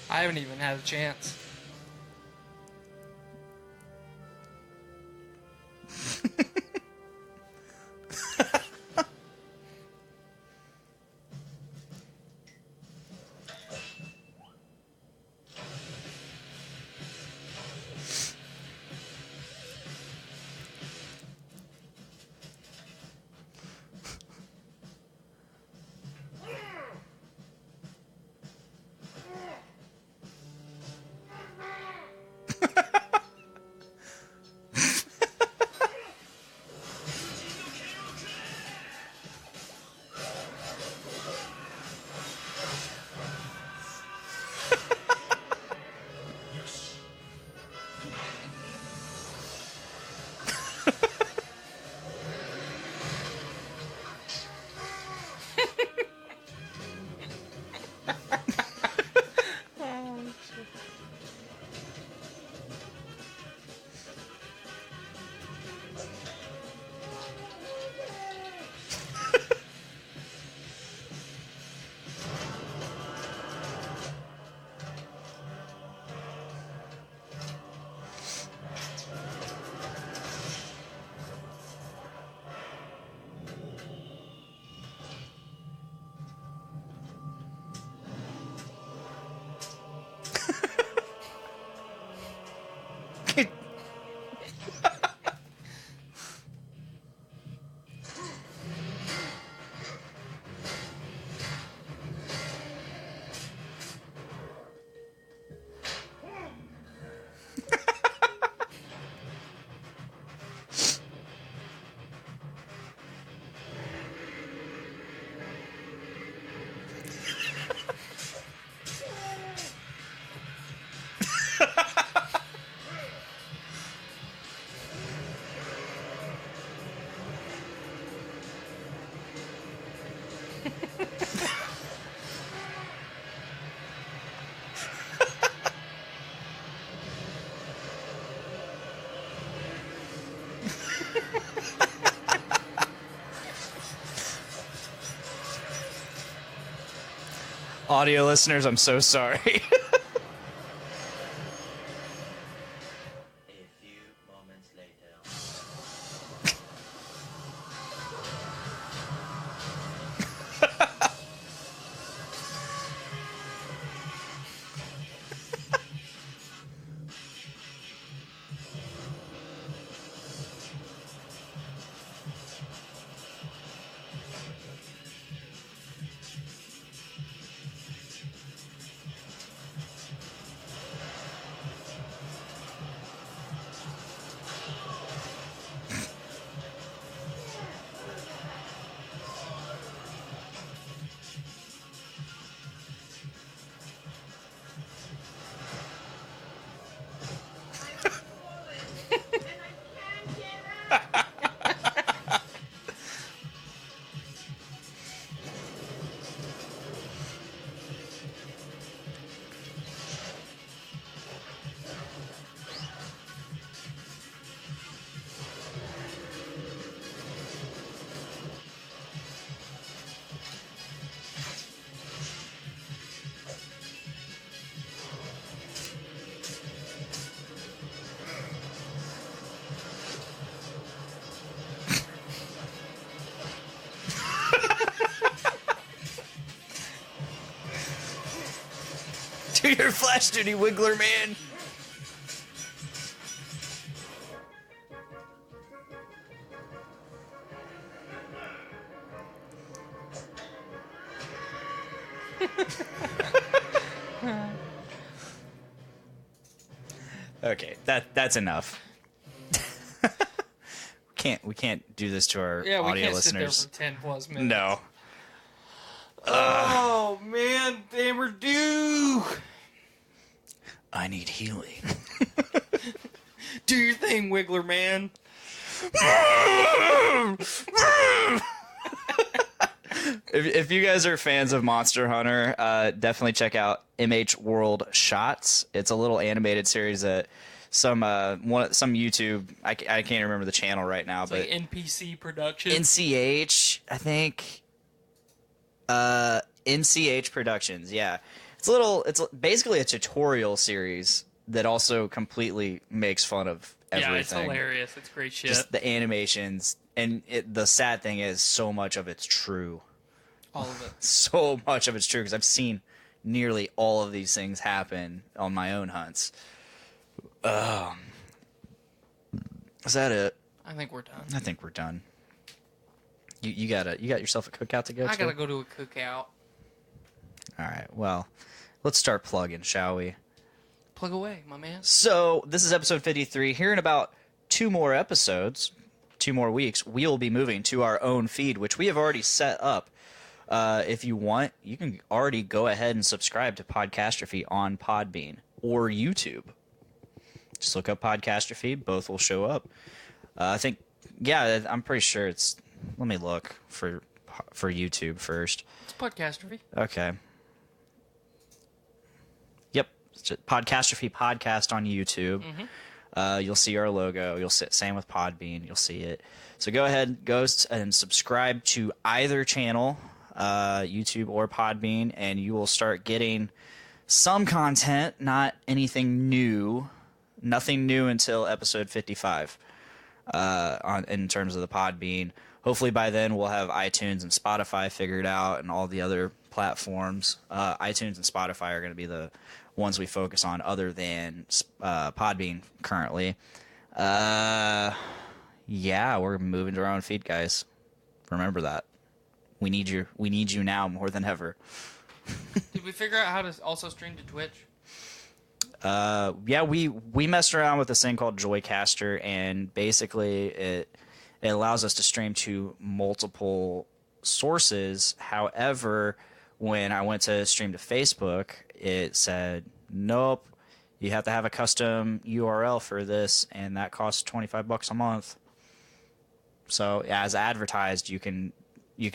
Speaker 6: I haven't even had a chance.
Speaker 2: Audio listeners, I'm so sorry.
Speaker 7: A few moments later.
Speaker 2: Do your flash duty, Wiggler man. Okay, that's enough. We can't do this to our
Speaker 6: Yeah, we
Speaker 2: audio
Speaker 6: can't
Speaker 2: listeners.
Speaker 6: sit there for 10 plus minutes.
Speaker 2: No.
Speaker 6: Oh, man. Damn, we're due.
Speaker 2: I need healing.
Speaker 6: Do your thing, Wiggler man.
Speaker 2: If you guys are fans of Monster Hunter, definitely check out MH World Shots. It's a little animated series that some YouTube, I can't remember the channel right now,
Speaker 6: It's
Speaker 2: but
Speaker 6: like NPC production.
Speaker 2: NCH, I think. NCH Productions, yeah. It's basically a tutorial series that also completely makes fun of everything.
Speaker 6: Yeah, it's hilarious. It's great shit.
Speaker 2: Just the animations, and the sad thing is, so much of it's true.
Speaker 6: All of it.
Speaker 2: So much of it's true, because I've seen nearly all of these things happen on my own hunts. Is that it?
Speaker 6: I think we're done.
Speaker 2: I think we're done. You got yourself a cookout to go to?
Speaker 6: I gotta go to a cookout.
Speaker 2: All right, well, let's start plugging, shall we?
Speaker 6: Plug away, my man.
Speaker 2: So, this is episode 53. Here in about 2 more episodes, 2 more weeks, we will be moving to our own feed, which we have already set up. If you want, you can already go ahead and subscribe to Podcastrophe on Podbean or YouTube. Just look up Podcastrophe. Both will show up. I think, yeah, I'm pretty sure it's... Let me look for YouTube first.
Speaker 6: It's Podcastrophe.
Speaker 2: Okay. Yep. It's just Podcastrophe Podcast on YouTube.
Speaker 6: Mm-hmm.
Speaker 2: You'll see our logo. You'll see same with Podbean. You'll see it. So go ahead, and subscribe to either channel, YouTube or Podbean, and you will start getting some content, not anything new. Nothing new until episode 55 in terms of the Podbean. Hopefully by then we'll have iTunes and Spotify figured out and all the other platforms. iTunes and Spotify are going to be the ones we focus on other than Podbean currently. Yeah, we're moving to our own feed, guys. Remember that. We need you. We need you now more than ever.
Speaker 6: Did we figure out how to also stream to Twitch?
Speaker 2: Yeah, we messed around with this thing called Joycaster, and basically it allows us to stream to multiple sources. However, when I went to stream to Facebook, it said, nope, you have to have a custom URL for this, and that costs $25 a month. So as advertised, you can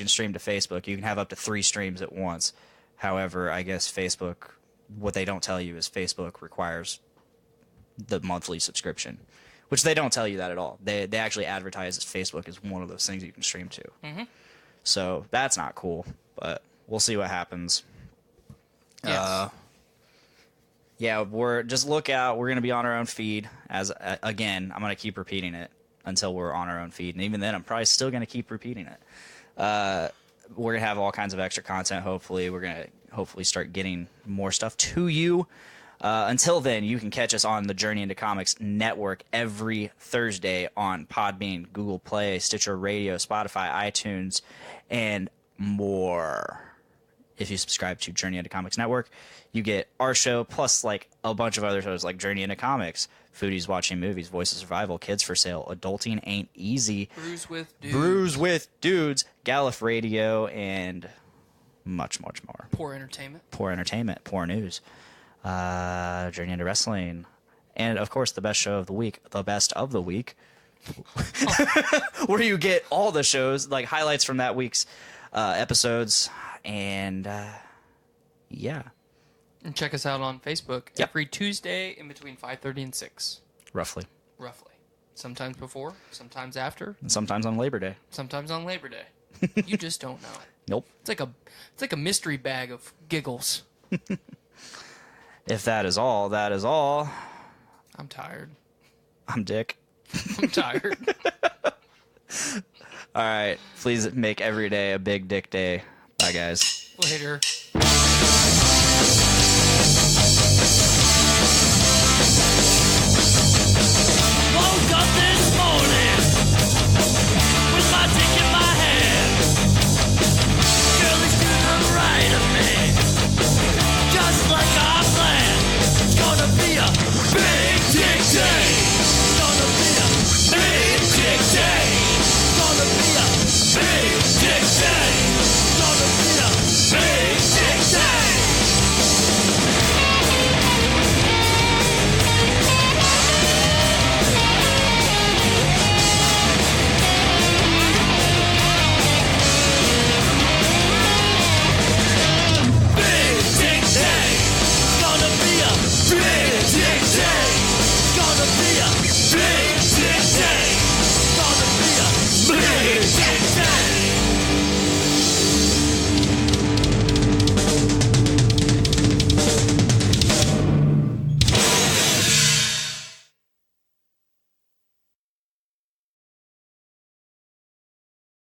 Speaker 2: stream to Facebook. You can have up to 3 streams at once. However, I guess Facebook, what they don't tell you is Facebook requires the monthly subscription, which they don't tell you that at all. They actually advertise that Facebook is one of those things you can stream to.
Speaker 6: Mm-hmm.
Speaker 2: So that's not cool, but we'll see what happens.
Speaker 6: Yes.
Speaker 2: Yeah, we're just look out. We're gonna be on our own feed. As again, I'm gonna keep repeating it until we're on our own feed, and even then, I'm probably still gonna keep repeating it. We're gonna have all kinds of extra content. Hopefully, we're gonna start getting more stuff to you. Until then, you can catch us on the Journey into Comics network every Thursday on Podbean, Google Play, Stitcher Radio, Spotify, iTunes, and more. If you subscribe to Journey into Comics Network, you get our show plus like a bunch of other shows like Journey into Comics, Foodies Watching Movies, Voice of Survival, Kids for Sale, Adulting Ain't Easy, Brews with Dudes, Gallif Radio, and much, much more.
Speaker 6: Poor entertainment,
Speaker 2: poor news, Journey into Wrestling, and of course the best show of the week, where you get all the shows, like highlights from that week's episodes. And yeah,
Speaker 6: and check us out on Facebook every Tuesday in between 5:30 and 6.
Speaker 2: Roughly.
Speaker 6: Sometimes before, sometimes after,
Speaker 2: And sometimes on Labor Day.
Speaker 6: sometimes on Labor Day. You just don't know.
Speaker 2: Nope.
Speaker 6: It's like a mystery bag of giggles.
Speaker 2: If that is all, that is all.
Speaker 6: I'm tired.
Speaker 2: I'm Dick.
Speaker 6: I'm tired.
Speaker 2: All right. Please make every day a big dick day. Bye, guys.
Speaker 6: Later.